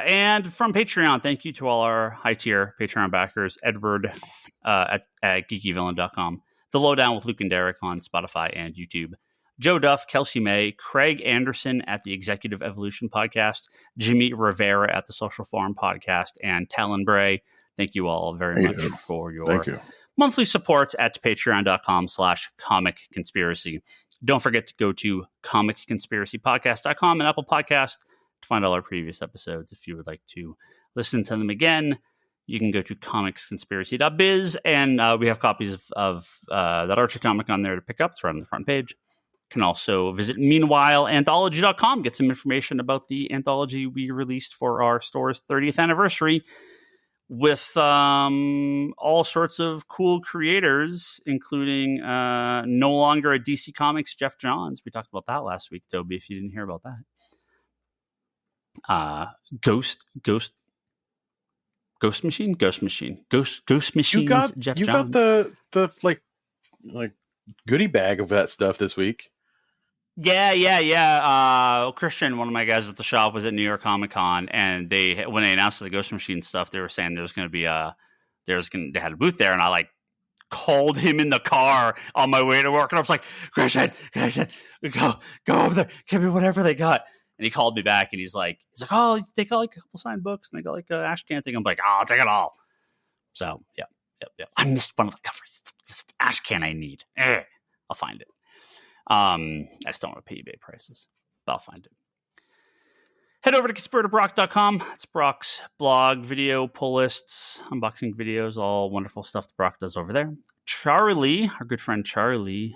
And from Patreon, thank you to all our high tier Patreon backers: Edward at geekyvillain.com, The Lowdown with Luke and Derek on Spotify and YouTube, Joe Duff, Kelsey May, Craig Anderson at the Executive Evolution Podcast, Jimmy Rivera at the Social Forum Podcast, and Talon Bray. Thank you all very much for your monthly support at patreon.com/comic conspiracy. Don't forget to go to comicconspiracypodcast.com and Apple Podcast to find all our previous episodes. If you would like to listen to them again, you can go to comicsconspiracy.biz, and we have copies of that Archie comic on there to pick up. It's right on the front page. You can also visit meanwhileanthology.com, get some information about the anthology we released for our store's 30th anniversary with all sorts of cool creators, including no longer a DC Comics Jeff Johns. We talked about that last week, Toby, if you didn't hear about that. Ghost Machine. You got the like goodie bag of that stuff this week. Yeah. Christian, one of my guys at the shop, was at New York Comic Con, and when they announced the Ghost Machine stuff, they were saying there was going to be they had a booth there, and I called him in the car on my way to work, and I was like, Christian, go over there, give me whatever they got. And he called me back, and he's like, oh, they got a couple signed books, and they got a Ash Can thing. I'm like, oh, I'll take it all. So yeah. I missed one of the covers. It's Ash Can I need. I'll find it. I just don't want to pay eBay prices, but I'll find it. Head over to conspiratorBrock.com. It's Brock's blog, video, pull lists, unboxing videos, all wonderful stuff that Brock does over there. Charlie, our good friend Charlie,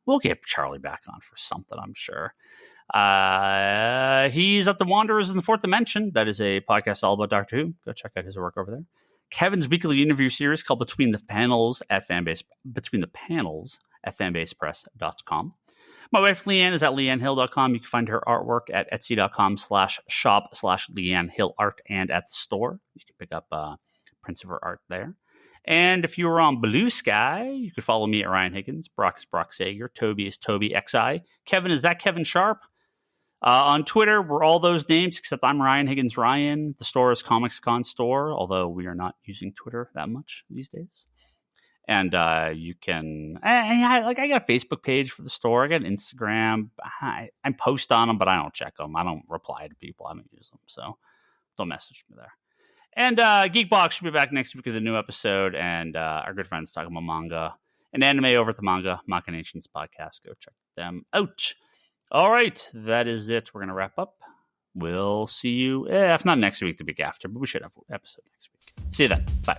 we'll get Charlie back on for something, I'm sure. He's at The Wanderers in the Fourth Dimension. That is a podcast all about Doctor Who. Go check out his work over there. Kevin's weekly interview series called Between the Panels at fanbasepress.com. My wife Leanne is at leannehill.com. You can find her artwork at etsy.com/shop/LeanneHillArt and at the store. You can pick up prints of her art there. And if you were on Blue Sky, you could follow me at Ryan Higgins. Brock is Brock Sager. Toby is Toby XI. Kevin is that Kevin Sharp. On Twitter, we're all those names, except I'm Ryan Higgins Ryan. The store is ComicsCon Store, although we are not using Twitter that much these days. And you can, I got a Facebook page for the store. I got an Instagram. I post on them, but I don't check them. I don't reply to people. I don't use them. So don't message me there. And Geekbox should be back next week with a new episode. And our good friends talking about manga and anime over at the Manga Machinations podcast. Go check them out. All right. That is it. We're going to wrap up. We'll see you, if not next week, the week after, but we should have an episode next week. See you then. Bye.